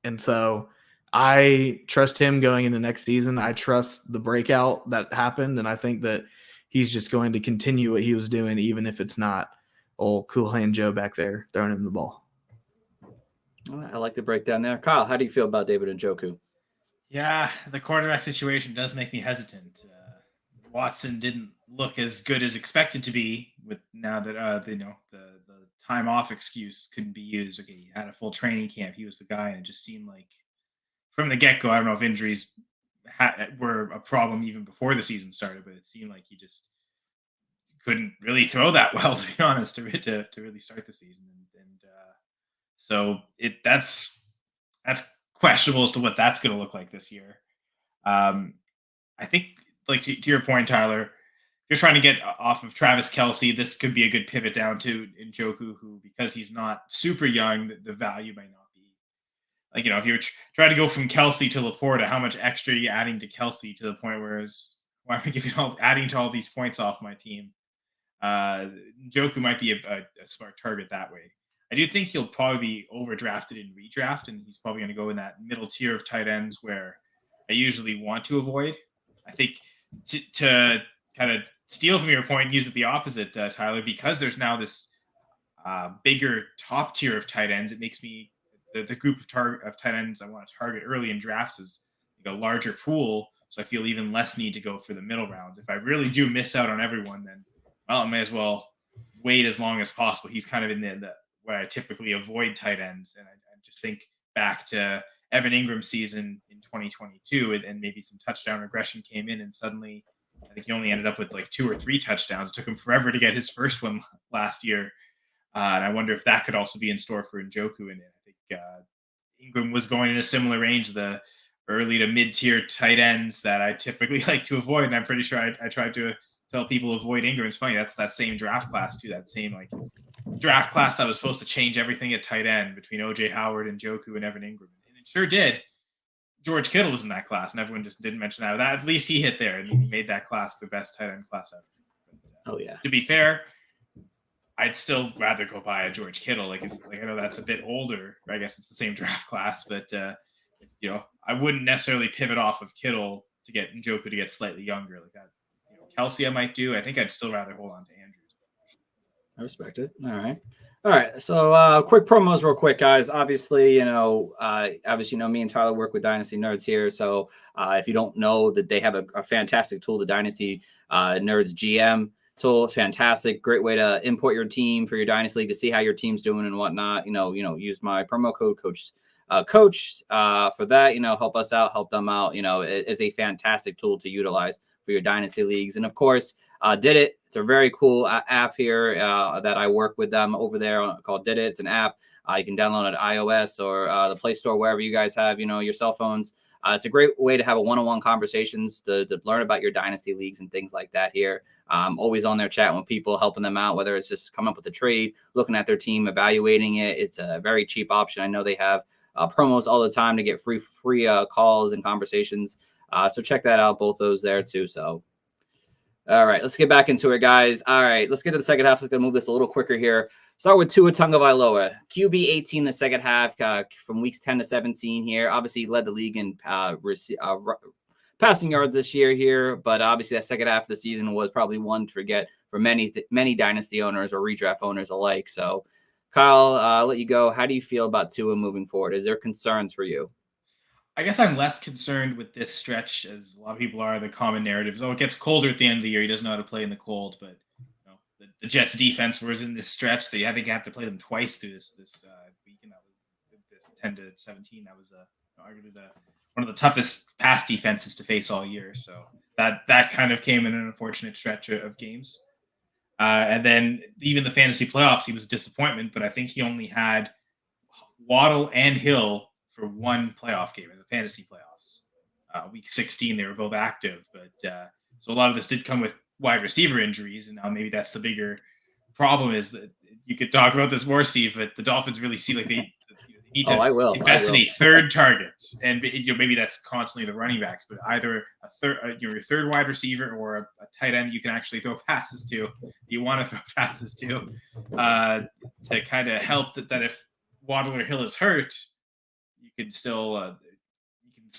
And so I trust him going into next season. I trust the breakout that happened, and I think that he's just going to continue what he was doing, even if it's not old Cool Hand Joe back there throwing him the ball. I like the breakdown there. Kyle, how do you feel about David Njoku? Yeah, the quarterback situation does make me hesitant. Watson didn't look as good as expected to be with now that the time off excuse couldn't be used. Okay, he had a full training camp. He was the guy, and it just seemed like from the get-go, I don't know if injuries were a problem even before the season started, but it seemed like he just couldn't really throw that well, to be honest, to really start the season. And so that's questionable as to what that's going to look like this year. I think, like to your point, Tyler, if you're trying to get off of Travis Kelce, this could be a good pivot down to Njoku, who, because he's not super young, the value might not be. Like, if you're trying to go from Kelce to Laporta, how much extra are you adding to Kelce to the point where why am I adding to all these points off my team? Njoku might be a smart target that way. I do think he'll probably be overdrafted in redraft, and he's probably going to go in that middle tier of tight ends where I usually want to avoid. I think to kind of steal from your point and use it the opposite, Tyler, because there's now this bigger top tier of tight ends, it makes me the group of tight ends I want to target early in drafts is like a larger pool, so I feel even less need to go for the middle rounds. If I really do miss out on everyone, then I may as well wait as long as possible. He's kind of in the where I typically avoid tight ends, and I just think back to Evan Ingram's season in 2022, and maybe some touchdown regression came in, and suddenly I think he only ended up with like 2 or 3 touchdowns. It took him forever to get his first one last year, and I wonder if that could also be in store for Njoku. And I think Ingram was going in a similar range, the early to mid-tier tight ends that I typically like to avoid, and I'm pretty sure I tried to tell people avoid Ingram. It's funny, that's that same draft class too, that same like draft class that was supposed to change everything at tight end between OJ Howard and Njoku and Evan Ingram. And it sure did. George Kittle was in that class, and everyone just didn't mention that. At least he hit there, and he made that class the best tight end class ever. Oh yeah. To be fair, I'd still rather go buy a George Kittle. Like I know that's a bit older. I guess it's the same draft class, but I wouldn't necessarily pivot off of Kittle to get Njoku to get slightly younger like that. Kelce I might do. I think I'd still rather hold on to Andrews. I respect it. All right. So quick promos real quick, guys. Obviously, me and Tyler work with Dynasty Nerds here. So if you don't know that they have a fantastic tool, the Dynasty Nerds GM tool, fantastic, great way to import your team for your Dynasty League to see how your team's doing and whatnot. Use my promo code coach for that, help us out, help them out. It's a fantastic tool to utilize for your Dynasty leagues. And of course, Did It. It's a very cool app here that I work with them over there called Did It. It's an app you can download at iOS or the Play Store, wherever you guys have, your cell phones. It's a great way to have a one-on-one conversations to learn about your Dynasty leagues and things like that here. I'm always on there chatting with people, helping them out, whether it's just coming up with a trade, looking at their team, evaluating it. It's a very cheap option. I know they have promos all the time to get free calls and conversations. So check that out, both those there too. So, all right, let's get back into it, guys. All right, let's get to the second half. We're going to move this a little quicker here. Start with Tua Tagovailoa, QB 18 in the second half from weeks 10 to 17 here. Obviously, he led the league in passing yards this year here, but obviously that second half of the season was probably one to forget for many Dynasty owners or redraft owners alike. So, Kyle, I'll let you go. How do you feel about Tua moving forward? Is there concerns for you? I guess I'm less concerned with this stretch, as a lot of people are. The common narrative is, it gets colder at the end of the year. He doesn't know how to play in the cold. But the Jets defense was in this stretch. I think you have to play them twice through this week, and that was this 10 to 17. That was arguably one of the toughest pass defenses to face all year. So that kind of came in an unfortunate stretch of games. And then even the fantasy playoffs, he was a disappointment. But I think he only had Waddle and Hill for one playoff game in the fantasy playoffs. Week 16, they were both active, but so a lot of this did come with wide receiver injuries, and now maybe that's the bigger problem. Is that you could talk about this more, Steve, but the Dolphins really seem like they need need to invest in a third target, and maybe that's constantly the running backs, but either a third, your third wide receiver or a tight end you can actually throw passes to. You want to throw passes to kind of help that if Waddle or Hill is hurt, you can still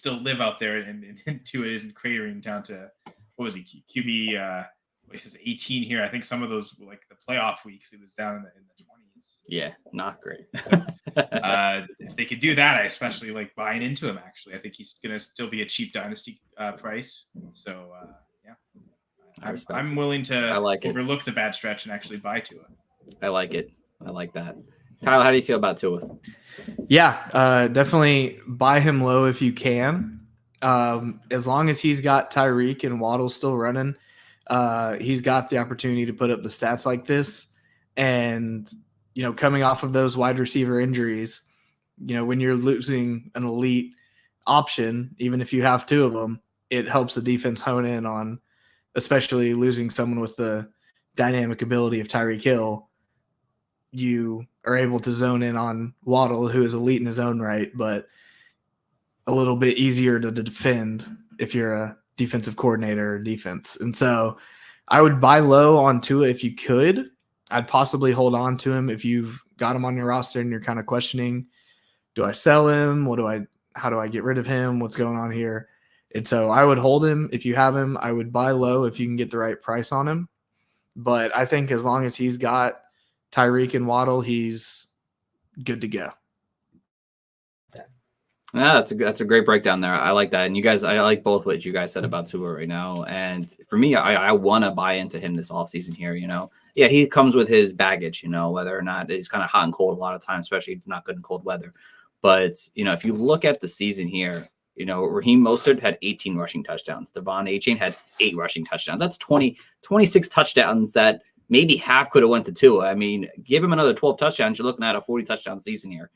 live out there, and Tua isn't cratering down to what was he QB? This is 18 here. I think some of those like the playoff weeks, it was down in the 20s. Yeah, not great. If they could do that, I especially like buying into him. Actually, I think he's gonna still be a cheap dynasty price. So yeah, I'm willing to overlook the bad stretch and actually buy Tua. I like it. I like that. Kyle, how do you feel about Tua? Yeah, definitely buy him low if you can. As long as he's got Tyreek and Waddle still running, he's got the opportunity to put up the stats like this. And, coming off of those wide receiver injuries, when you're losing an elite option, even if you have two of them, it helps the defense hone in on, especially losing someone with the dynamic ability of Tyreek Hill. You are able to zone in on Waddle, who is elite in his own right, but a little bit easier to defend if you're a defensive coordinator or defense. And so I would buy low on Tua if you could. I'd possibly hold on to him if you've got him on your roster and you're kind of questioning, do I sell him? How do I get rid of him? What's going on here? And so I would hold him if you have him. I would buy low if you can get the right price on him. But I think as long as he's got Tyreek and Waddle, he's good to go. Yeah, that's a great breakdown there. I like that. And you guys, I like both what you guys said about Tua right now. And for me, I want to buy into him this offseason here, Yeah, he comes with his baggage, whether or not he's kind of hot and cold a lot of times, especially if it's not good in cold weather. But, if you look at the season here, Raheem Mostert had 18 rushing touchdowns. Devon Achane had 8 rushing touchdowns. That's 26 touchdowns that maybe half could have went to Tua. I mean, give him another 12 touchdowns, you're looking at a 40-touchdown season here.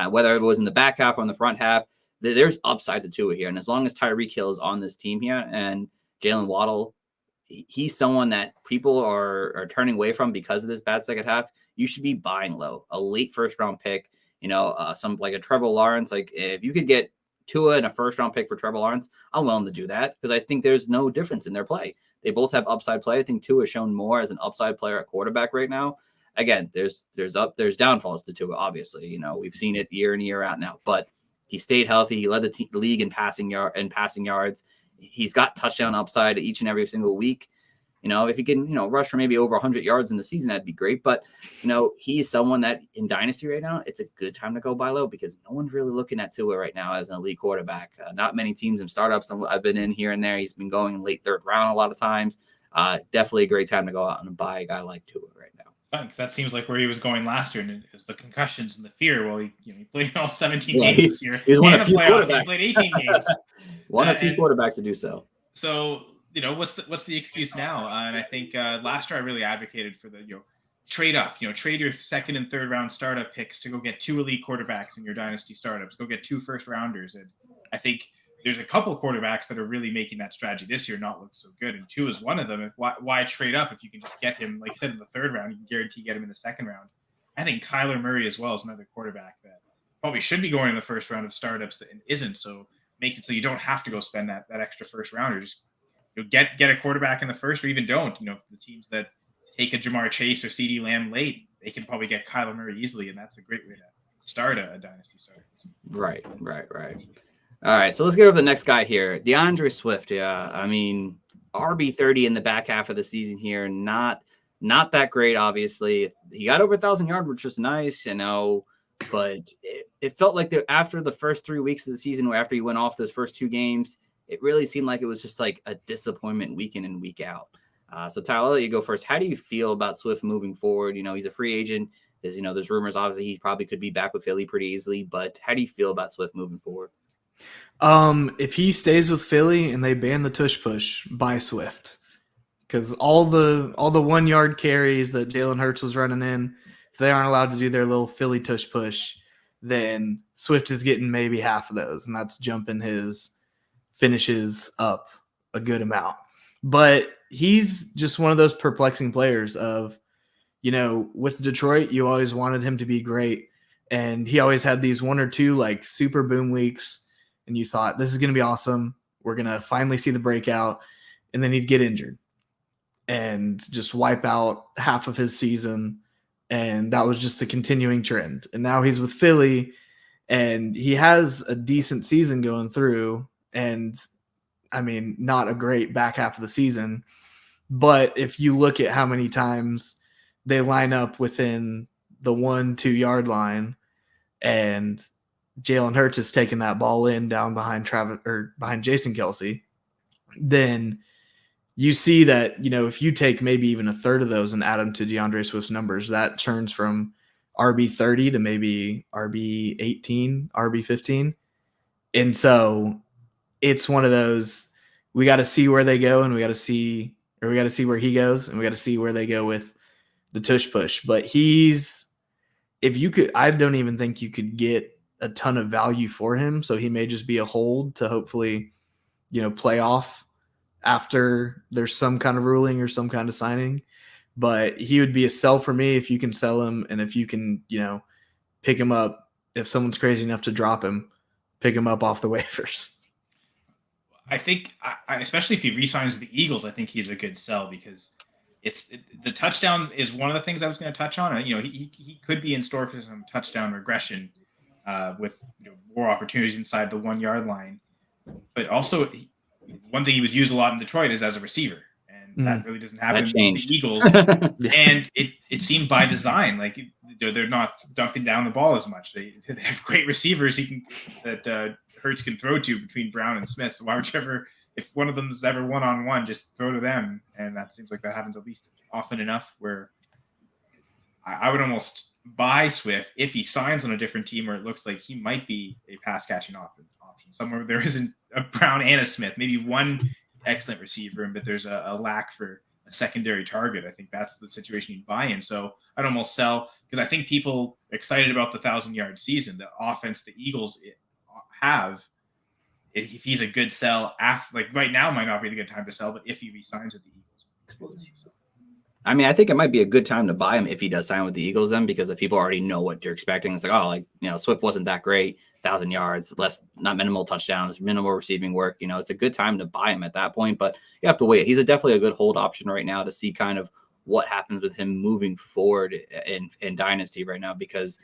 Whether it was in the back half or in the front half, there's upside to Tua here. And as long as Tyreek Hill is on this team here and Jalen Waddle, he's someone that people are turning away from because of this bad second half. You should be buying low. A late first-round pick, some like a Trevor Lawrence. Like if you could get Tua and a first-round pick for Trevor Lawrence, I'm willing to do that because I think there's no difference in their play. They both have upside play. I think Tua has shown more as an upside player at quarterback right now. Again, there's downfalls to Tua, obviously. We've seen it year in, year out now, but he stayed healthy. He led the league in passing yards. He's got touchdown upside each and every single week. If he can, rush for maybe over 100 yards in the season, that'd be great. But, he's someone that in Dynasty right now, it's a good time to go buy low because no one's really looking at Tua right now as an elite quarterback. Not many teams and startups I've been in here and there. He's been going in late third round a lot of times. Definitely a great time to go out and buy a guy like Tua right now. Because that seems like where he was going last year, and it was the concussions and the fear. Well, he played all 17 games this year. He's one of a few quarterbacks. He played 18 games. One of a few quarterbacks to do so. So, what's the excuse now? And I think last year I really advocated for the trade up. Trade your second and third round startup picks to go get 2 elite quarterbacks in your dynasty startups. Go get 2 first rounders, and I think there's a couple of quarterbacks that are really making that strategy this year not look so good, and Tua is one of them. Why trade up if you can just get him, like you said, in the third round? You can guarantee get him in the second round. I think Kyler Murray as well is another quarterback that probably should be going in the first round of startups and isn't. So makes it so you don't have to go spend that extra first rounder. Just get a quarterback in the first, or even don't. The teams that take a Jamar Chase or CeeDee Lamb late, they can probably get Kyler Murray easily, and that's a great way to start a dynasty starter. Right. All right, so let's get over the next guy here. DeAndre Swift, yeah. I mean, RB30 in the back half of the season here. Not that great, obviously. He got over 1,000 yards, which was nice, but it felt like after the first 3 weeks of the season, or after he went off those first 2 games, it really seemed like it was just like a disappointment week in and week out. So, Tyler, I'll let you go first. How do you feel about Swift moving forward? He's a free agent. There's rumors, obviously, he probably could be back with Philly pretty easily, but how do you feel about Swift moving forward? If he stays with Philly and they ban the tush push, buy Swift, because all the 1 yard carries that Jalen Hurts was running in, if they aren't allowed to do their little Philly tush push, then Swift is getting maybe half of those, and that's jumping his finishes up a good amount. But he's just one of those perplexing players of, with Detroit, you always wanted him to be great. And he always had these 1 or 2 like super boom weeks, and you thought this is going to be awesome. We're going to finally see the breakout, and then he'd get injured and just wipe out half of his season. And that was just the continuing trend. And now he's with Philly, and he has a decent season going through. And I mean, not a great back half of the season. But if you look at how many times they line up within the 1-2 yard line, and Jalen Hurts is taking that ball in down behind behind Jason Kelce, then you see that, you know, if you take maybe even a third of those and add them to DeAndre Swift's numbers, that turns from RB30 to maybe RB18, RB15. And so it's one of those, we got to see where they go, and we got to see where he goes, and we got to see where they go with the tush push. But I don't even think you could get a ton of value for him. So he may just be a hold to hopefully, you know, play off after there's some kind of ruling or some kind of signing. But he would be a sell for me if you can sell him, and if you can, you know, pick him up. If someone's crazy enough to drop him, pick him up off the waivers. I think, especially if he re-signs the Eagles, I think he's a good sell, because the touchdown is one of the things I was going to touch on. You know, he could be in store for some touchdown regression with, you know, more opportunities inside the 1 yard line. But also, one thing he was used a lot in Detroit is as a receiver, and that really doesn't happen with the Eagles. And it seemed by design, like they're not dunking down the ball as much. They have great receivers that Hurts can throw to between Brown and Smith. So if one of them is ever one-on-one, just throw to them. And that seems like that happens at least often enough, where I would almost buy Swift if he signs on a different team where it looks like he might be a pass-catching option. Somewhere there isn't a Brown and a Smith, maybe one excellent receiver, but there's a lack for a secondary target. I think that's the situation you'd buy in. So I'd almost sell, because I think people excited about the 1,000-yard season, the offense the Eagles have, if he's a good sell, like right now might not be the good time to sell, but if he resigns with the Eagles. I mean, I think it might be a good time to buy him if he does sign with the Eagles then, because if people already know what you're expecting. It's like, oh, like, you know, Swift wasn't that great, 1,000 yards, not minimal touchdowns, minimal receiving work. You know, it's a good time to buy him at that point, but you have to wait. He's definitely a good hold option right now to see kind of what happens with him moving forward in Dynasty right now, because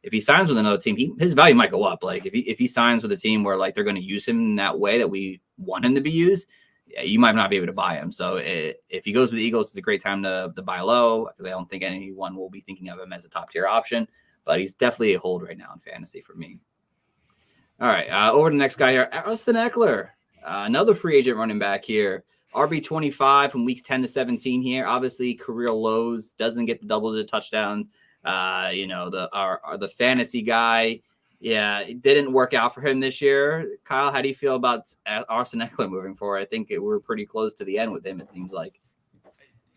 if he signs with another team, his value might go up. Like if he signs with a team where like they're going to use him in that way that we want him to be used, you might not be able to buy him. So if he goes with the Eagles, it's a great time to buy low, because I don't think anyone will be thinking of him as a top tier option, but he's definitely a hold right now in fantasy for me. All right. Over to the next guy here. Austin Eckler, another free agent running back here. RB25 from weeks 10 to 17 here. Obviously career lows, doesn't get the double-digit touchdowns. You know, the fantasy guy. Yeah, it didn't work out for him this year. Kyle, how do you feel about Austin Eckler moving forward? I think we're pretty close to the end with him, it seems like.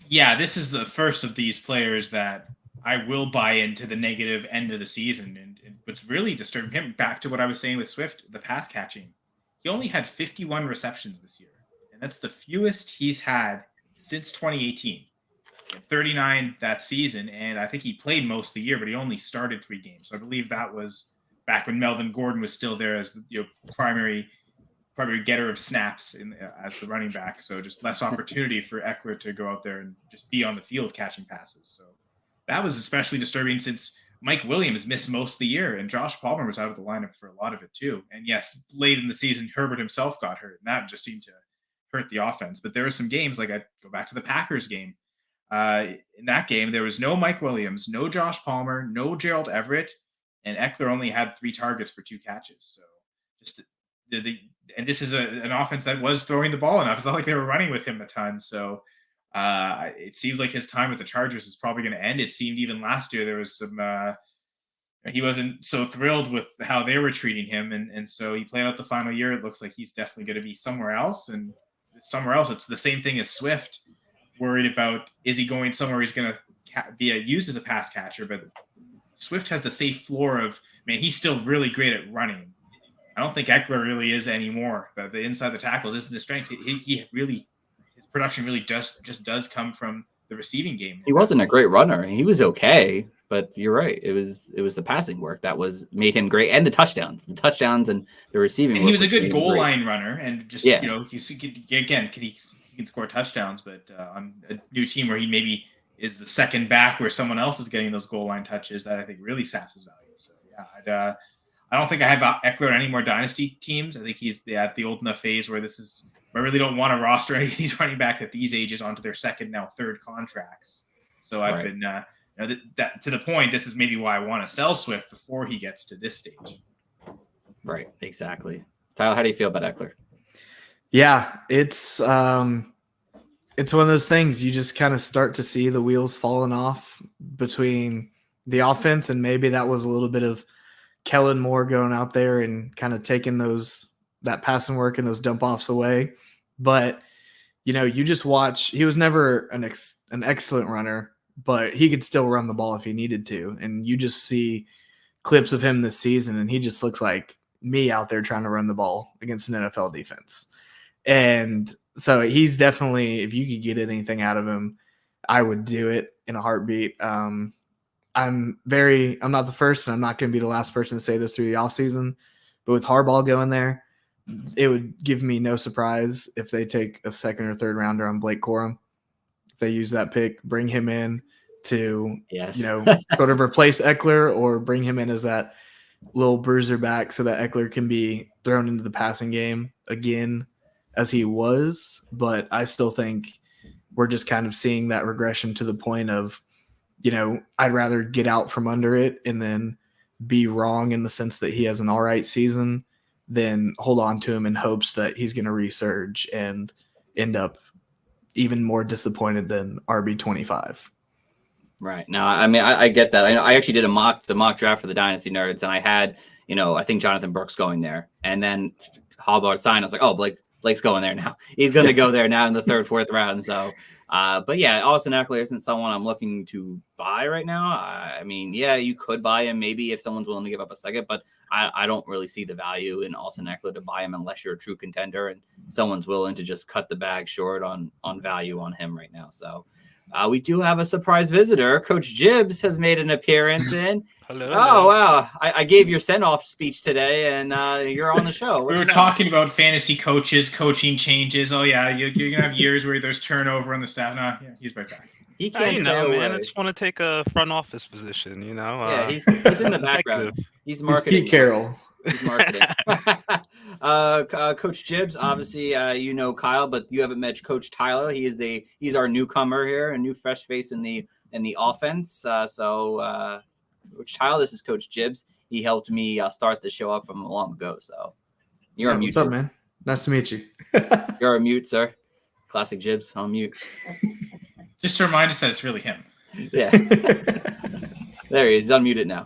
Yeah, this is the first of these players that I will buy into the negative end of the season. And what's really disturbing him, back to what I was saying with Swift, the pass catching. He only had 51 receptions this year, and that's the fewest he's had since 2018. He had 39 that season, and I think he played most of the year, but he only started 3 games. So I believe that was back when Melvin Gordon was still there as the primary getter of snaps as the running back. So just less opportunity for Eckler to go out there and just be on the field catching passes. So that was especially disturbing since Mike Williams missed most of the year and Josh Palmer was out of the lineup for a lot of it too. And yes, late in the season, Herbert himself got hurt, and that just seemed to hurt the offense. But there were some games, like I go back to the Packers game. In that game, there was no Mike Williams, no Josh Palmer, no Gerald Everett, and Eckler only had 3 targets for 2 catches. So just and this is an offense that was throwing the ball enough. It's not like they were running with him a ton. So it seems like his time with the Chargers is probably going to end. It seemed even last year there was some he wasn't so thrilled with how they were treating him. And so he played out the final year. It looks like he's definitely going to be somewhere else. And somewhere else, it's the same thing as Swift, worried about, is he going somewhere he's going to be used as a pass catcher? But Swift has the safe floor of, man, he's still really great at running. I don't think Eckler really is anymore. The inside the tackles isn't his strength. His production really just does come from the receiving game. He wasn't a great runner. He was okay. But you're right. It was the passing work that made him great, and the touchdowns and the receiving. And he was a good goal line runner, and just you see again, he can score touchdowns, but on a new team where he maybe is the second back, where someone else is getting those goal line touches, that I think really saps his value. So yeah, I don't think I have Eckler on any more dynasty teams. I think he's at the old enough phase where I really don't want to roster any of these running backs at these ages onto their second, now third contracts. So I've been that to the point. This is maybe why I want to sell Swift before he gets to this stage. Right, exactly. Tyler, how do you feel about Eckler? Yeah, it's one of those things you just kind of start to see the wheels falling off between the offense, and maybe that was a little bit of Kellen Moore going out there and kind of taking that passing work and those dump offs away. But you just watch. He was never an excellent runner, but he could still run the ball if he needed to. And you just see clips of him this season, and he just looks like me out there trying to run the ball against an NFL defense. And so he's definitely, if you could get anything out of him, I would do it in a heartbeat. I'm not the first, and I'm not going to be the last person to say this through the offseason, but with Harbaugh going there, it would give me no surprise if they take a second or third rounder on Blake Corum. If they use that pick, bring him in to, sort of replace Eckler, or bring him in as that little bruiser back so that Eckler can be thrown into the passing game again as he was. But I still think we're just kind of seeing that regression to the point of, I'd rather get out from under it and then be wrong in the sense that he has an all right season than hold on to him in hopes that he's going to resurge and end up even more disappointed than RB25. Right. No, I mean, I get that. I actually did the mock draft for the Dynasty Nerds, and I had, I think Jonathan Brooks going there, and then Harbaugh signed. I was like, oh, Blake's going there now. He's going to go there now in the third, fourth round. So, but yeah, Austin Eckler isn't someone I'm looking to buy right now. I mean, yeah, you could buy him maybe if someone's willing to give up a second, but I don't really see the value in Austin Eckler to buy him unless you're a true contender and someone's willing to just cut the bag short on value on him right now. So we do have a surprise visitor. Coach Jibbs has made an appearance in. Hello. Oh, wow. I gave your send-off speech today, and you're on the show. We were talking about fantasy coaches, coaching changes. Oh, yeah, you're going to have years where there's turnover on the staff. No, yeah, he's right back. He can't man. I just want to take a front office position, Yeah, he's in the background. He's marketing. Pete Carroll. He's marketing. Coach Jibbs, obviously, Kyle, but you haven't met Coach Tyler. He's our newcomer here, a new fresh face in the offense. So Coach Tyler, this is Coach Jibbs. He helped me start the show up from a long ago. So you're on mute. What's up, man? Nice to meet you. You're on mute, sir. Classic Jibbs on mute. Just to remind us that it's really him. Yeah. There he is. He's unmuted now.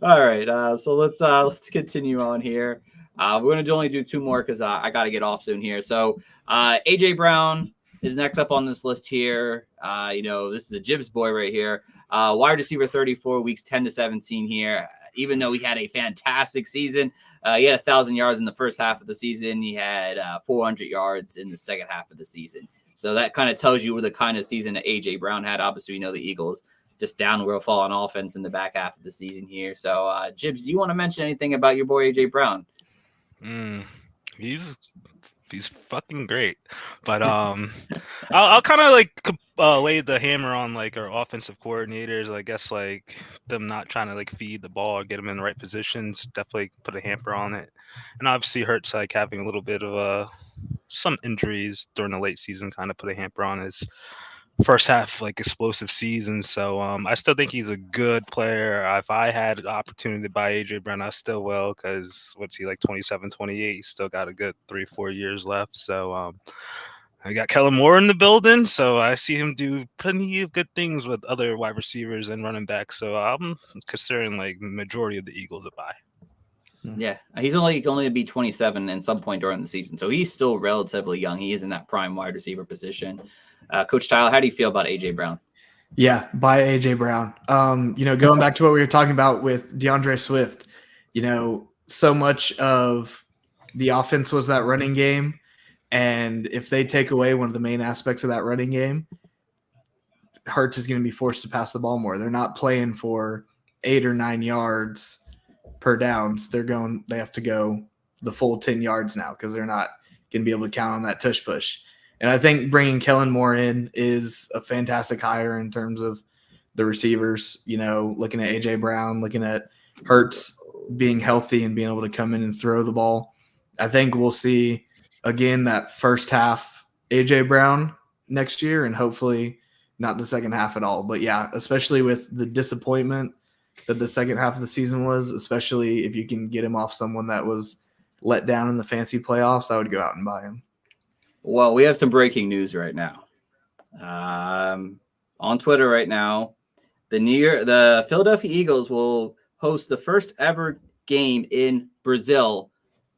All right. So let's continue on here. We're going to only do two more because I got to get off soon here. So AJ Brown is next up on this list here. This is a Jibbs boy right here. Wide receiver 34, weeks 10 to 17 here. Even though he had a fantastic season, he had 1,000 yards in the first half of the season. He had 400 yards in the second half of the season. So that kind of tells you the kind of season that AJ Brown had. Obviously, the Eagles just downward fall on offense in the back half of the season here. So, Jibbs, do you want to mention anything about your boy AJ Brown? He's fucking great, but I'll kind of lay the hammer on our offensive coordinators. I guess them not trying to feed the ball or get them in the right positions definitely put a hamper on it, and obviously Hurts having a little bit of some injuries during the late season kind of put a hamper on his first half explosive season. So I still think he's a good player. If I had an opportunity to buy AJ Brown, I still will, because what's he 27, 28? He's still got a good 3-4 years left. So I got Kellen Moore in the building, so I see him do plenty of good things with other wide receivers and running backs. So I'm considering majority of the Eagles a buy. Yeah, he's only going to be 27 at some point during the season, so he's still relatively young. He is in that prime wide receiver position. Coach Tyler, how do you feel about AJ Brown? Yeah, buy AJ Brown. Going back to what we were talking about with DeAndre Swift, so much of the offense was that running game, and if they take away one of the main aspects of that running game, Hurts is going to be forced to pass the ball more. They're not playing for 8 or 9 yards per downs. They have to go the full 10 yards now because they're not going to be able to count on that tush push. And I think bringing Kellen Moore in is a fantastic hire in terms of the receivers, looking at A.J. Brown, looking at Hurts being healthy and being able to come in and throw the ball. I think we'll see, again, that first half A.J. Brown next year and hopefully not the second half at all. But, yeah, especially with the disappointment that the second half of the season was, especially if you can get him off someone that was let down in the fancy playoffs, I would go out and buy him. Well, we have some breaking news right now. On Twitter right now, the Philadelphia Eagles will host the first ever game in Brazil,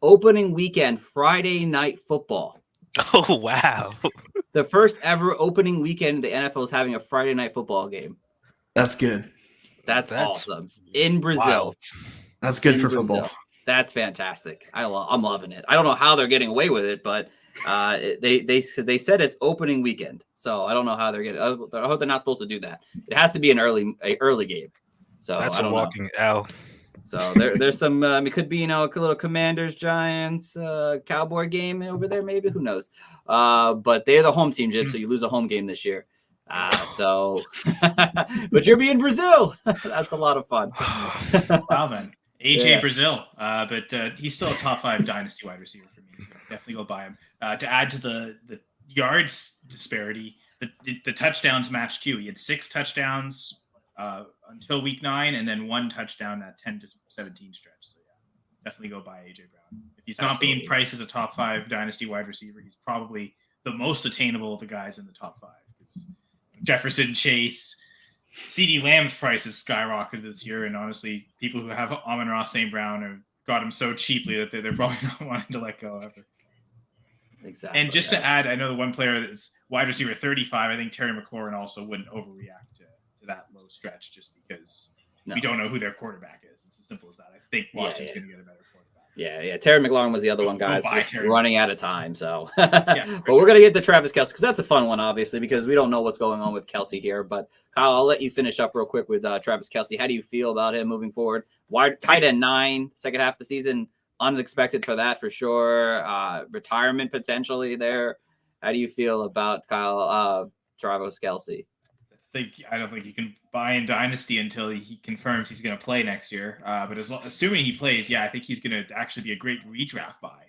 opening weekend, Friday Night Football. Oh, wow. The first ever opening weekend the NFL is having a Friday Night Football game. That's good. That's awesome. In Brazil. Wild. That's good for football. That's fantastic. I'm loving it. I don't know how they're getting away with it, but they said it's opening weekend. So I don't know how they're getting. I hope they're not supposed to do that. It has to be an early game. So that's I don't a walking L. So there's some. It could be a little Commanders Giants Cowboy game over there. Maybe, who knows? But they're the home team, Jib. So you lose a home game this year. But you're being Brazil. That's a lot of fun. Wow, then. AJ Brazil, but he's still a top 5 dynasty wide receiver for me. So definitely go buy him. To add to the yards disparity, the touchdowns match too. He had 6 touchdowns until week 9, and then 1 touchdown that 10 to 17 stretch. So yeah, definitely go buy AJ Brown. If he's not being priced as a top 5 dynasty wide receiver, he's probably the most attainable of the guys in the top 5. Jefferson, Chase, CeeDee Lamb's price has skyrocketed this year, and honestly, people who have Amon-Ra St. Brown have got him so cheaply that they're probably not wanting to let go ever. Exactly. And just to add, I know the one player that's wide receiver 35, I think Terry McLaurin also wouldn't overreact to that low stretch just because we don't know who their quarterback is. It's as simple as that. I think Washington's going to get a better quarterback. Yeah. Terry McLaurin was the other one, guys. Running out of time. So, but we're going to get to Travis Kelce because that's a fun one, obviously, because we don't know what's going on with Kelce here. But Kyle, I'll let you finish up real quick with Travis Kelce. How do you feel about him moving forward? Tight end 9, second half of the season, unexpected for that for sure. Retirement potentially there. How do you feel about Travis Kelce? I don't think you can buy in Dynasty until he confirms he's going to play next year. But assuming he plays, I think he's going to actually be a great redraft buy.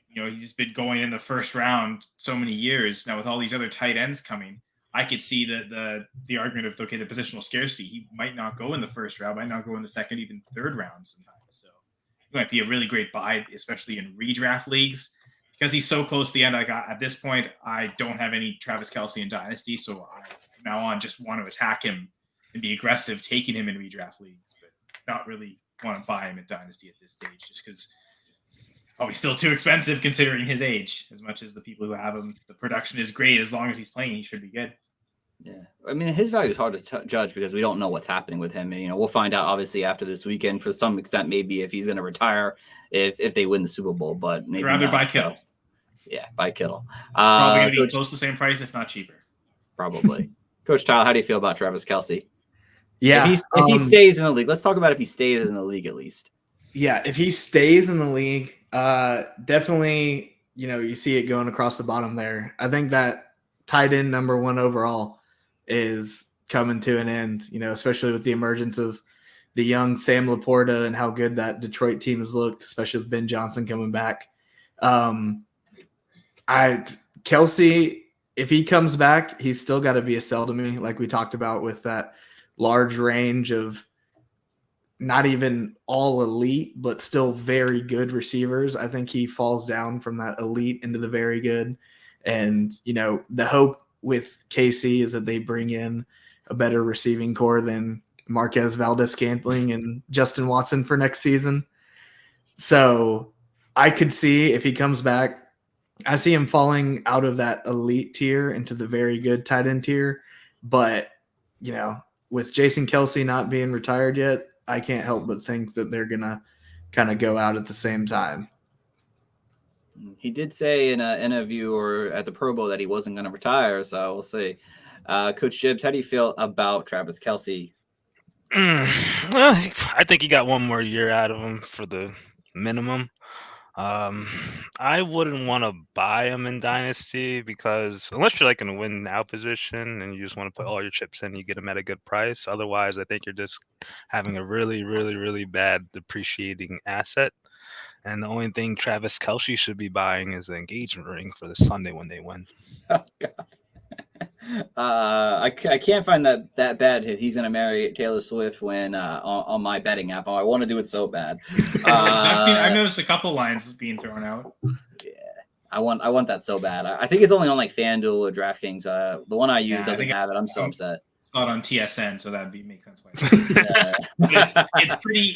He's been going in the first round so many years now with all these other tight ends coming. I could see the argument of the positional scarcity. He might not go in the first round, might not go in the second, even third round sometimes. So he might be a really great buy, especially in redraft leagues. Because he's so close to the end, at this point, I don't have any Travis Kelce in Dynasty, so I now on just want to attack him and be aggressive, taking him in redraft leagues, but not really want to buy him at Dynasty at this stage, just because probably still too expensive considering his age. As much as the people who have him, the production is great. As long as he's playing, he should be good. Yeah, I mean, his value is hard to judge because we don't know what's happening with him. We'll find out obviously after this weekend. For some extent, maybe if he's going to retire, if they win the Super Bowl, but maybe rather buy Kittle. Yeah, buy Kittle. Probably going to be close to the same price, if not cheaper. Probably. Coach Tyler, how do you feel about Travis Kelce? Yeah, if he stays in the league, let's talk about if he stays in the league at least. Yeah, if he stays in the league, definitely, you see it going across the bottom there. I think that tight end number 1 overall is coming to an end, especially with the emergence of the young Sam Laporta and how good that Detroit team has looked, especially with Ben Johnson coming back. Kelce, if he comes back, he's still got to be a sell to me, like we talked about with that large range of not even all elite, but still very good receivers. I think he falls down from that elite into the very good. And, the hope with KC is that they bring in a better receiving core than Marquez Valdez-Scantling and Justin Watson for next season. So I could see if he comes back, I see him falling out of that elite tier into the very good tight end tier. But, with Jason Kelce not being retired yet, I can't help but think that they're going to kind of go out at the same time. He did say in an interview or at the Pro Bowl that he wasn't going to retire, so we'll see. Coach Gibbs, how do you feel about Travis Kelce? Well, I think he got one more year out of him for the minimum. I wouldn't want to buy him in Dynasty because unless you're like in a win now position and you just want to put all your chips in, you get him at a good price. Otherwise, I think you're just having a really, really, really bad depreciating asset. And the only thing Travis Kelce should be buying is the engagement ring for the Sunday when they win. Oh, God. I can't find that bad. He's gonna marry Taylor Swift when on my betting app. I want to do it so bad. I've noticed a couple lines being thrown out. Yeah, I want that so bad. I think it's only on like FanDuel or DraftKings. The one I use doesn't have it. I'm so upset. It's not on TSN, so that'd make sense. Why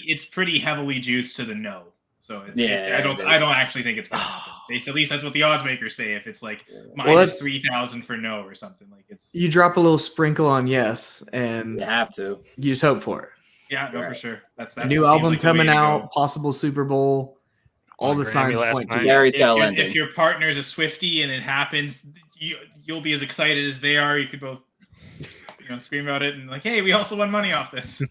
it's pretty heavily juiced to the no. So I don't actually think it's gonna happen. At least that's what the odds makers say. If it's like minus 3,000 for no or something, like it's you drop a little sprinkle on yes, and you have to. You just hope for it. Yeah, no, for sure. That's new album like coming out, possible Super Bowl. All the signs point to fairy tale ending. If your partner's a Swiftie and it happens, you'll be as excited as they are. You could both scream about it and like, hey, we also won money off this.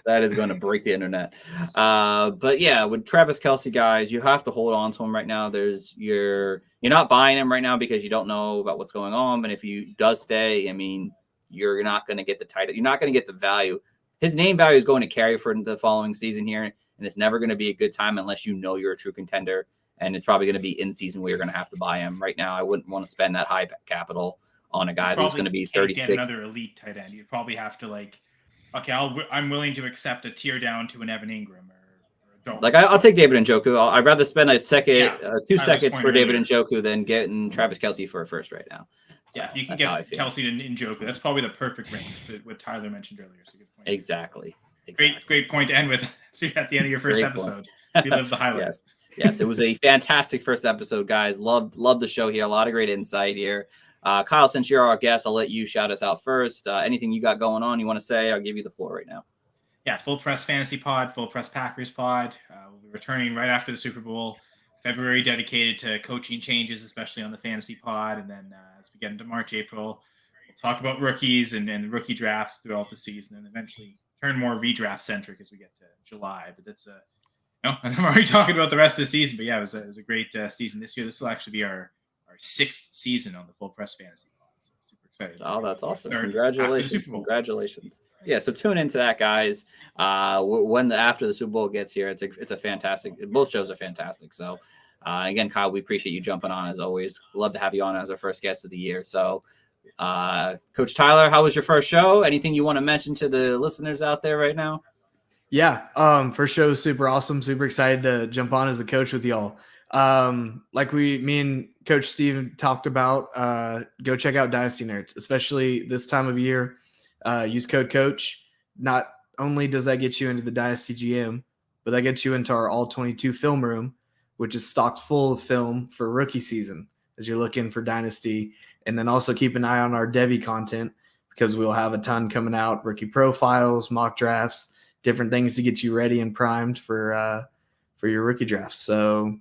That is going to break the internet. But yeah, with Travis Kelce, guys, you have to hold on to him right now. You're not buying him right now because you don't know about what's going on. But if he does stay, I mean, you're not going to get the title. You're not going to get the value. His name value is going to carry for the following season here, and it's never going to be a good time unless you know you're a true contender. And it's probably going to be in season where you're going to have to buy him. Right now, I wouldn't want to spend that high capital on a guy who's going to be 36. Get another elite tight end. You'd probably have to I'm willing to accept a tier down to an Evan Ingram I'll take David Njoku. I'd rather spend a second, 2 seconds for David Njoku than getting Travis Kelce for a first right now. So if you can get Kelce to Njoku, that's probably the perfect range. What Tyler mentioned earlier. So good point. Exactly. Great point to end with at the end of your first episode. You live the highlights. Yes, it was a fantastic first episode, guys. Love the show here. A lot of great insight here. Kyle, since you're our guest, I'll let you shout us out first. Anything you got going on you want to say, I'll give you the floor right now. Yeah, Full Press Fantasy Pod, Full Press Packers Pod. We'll be returning right after the Super Bowl. February dedicated to coaching changes, especially on the Fantasy Pod. And then as we get into March, April, we'll talk about rookies and rookie drafts throughout the season and eventually turn more redraft centric as we get to July. But that's I'm already talking about the rest of the season. But yeah, it was a great season this year. This will actually be our 6th season on the Full Press Fantasy Pod. So super excited. Oh, that's awesome. Congratulations. Yeah, so tune into that, guys. After the Super Bowl gets here, it's a fantastic. Both shows are fantastic. So, again, Kyle, we appreciate you jumping on as always. Love to have you on as our first guest of the year. So, Coach Tyler, how was your first show? Anything you want to mention to the listeners out there right now? Yeah, first show was super awesome. Super excited to jump on as a coach with y'all. Like me and Coach Steve talked about, go check out Dynasty Nerds, especially this time of year. Use code COACH. Not only does that get you into the Dynasty GM, but that gets you into our all 22 film room, which is stocked full of film for rookie season as you're looking for Dynasty. And then also keep an eye on our Devy content because we'll have a ton coming out, rookie profiles, mock drafts, different things to get you ready and primed for your rookie drafts. So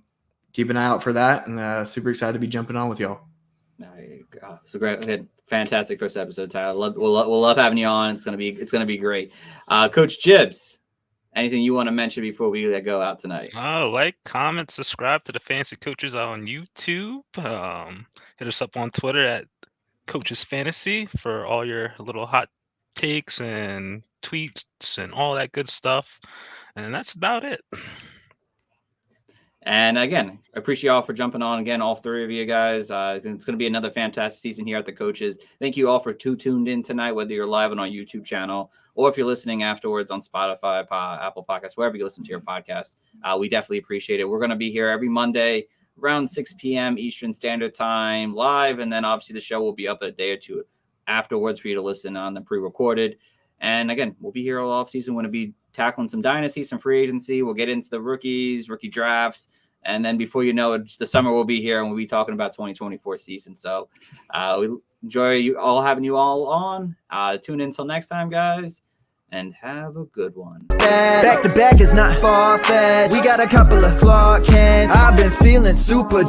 keep an eye out for that, and super excited to be jumping on with y'all. So great, okay, fantastic first episode, Tyler. We'll love having you on. It's gonna be great. Coach Gibbs, anything you want to mention before we go out tonight? Like, comment, subscribe to the Fantasy Coaches on YouTube. Hit us up on Twitter at Coaches Fantasy for all your little hot takes and tweets and all that good stuff. And that's about it. And again, I appreciate y'all for jumping on again, all 3 of you guys. It's going to be another fantastic season here at the Coaches. Thank you all for tuned in tonight, whether you're live on our YouTube channel or if you're listening afterwards on Spotify, Apple Podcasts, wherever you listen to your podcast. We definitely appreciate it. We're going to be here every Monday around 6 p.m. Eastern Standard Time live. And then obviously the show will be up a day or two afterwards for you to listen on the pre-recorded. And again, we'll be here all off season. We're going to be tackling some dynasty, some free agency. We'll get into the rookie drafts. And then before you know it, the summer will be here and we'll be talking about 2024 season. So we enjoy you all having you all on. Tune in until next time, guys, and have a good one. Back to back is not far-fetched. We got a couple of Clark Kents. I've been feeling super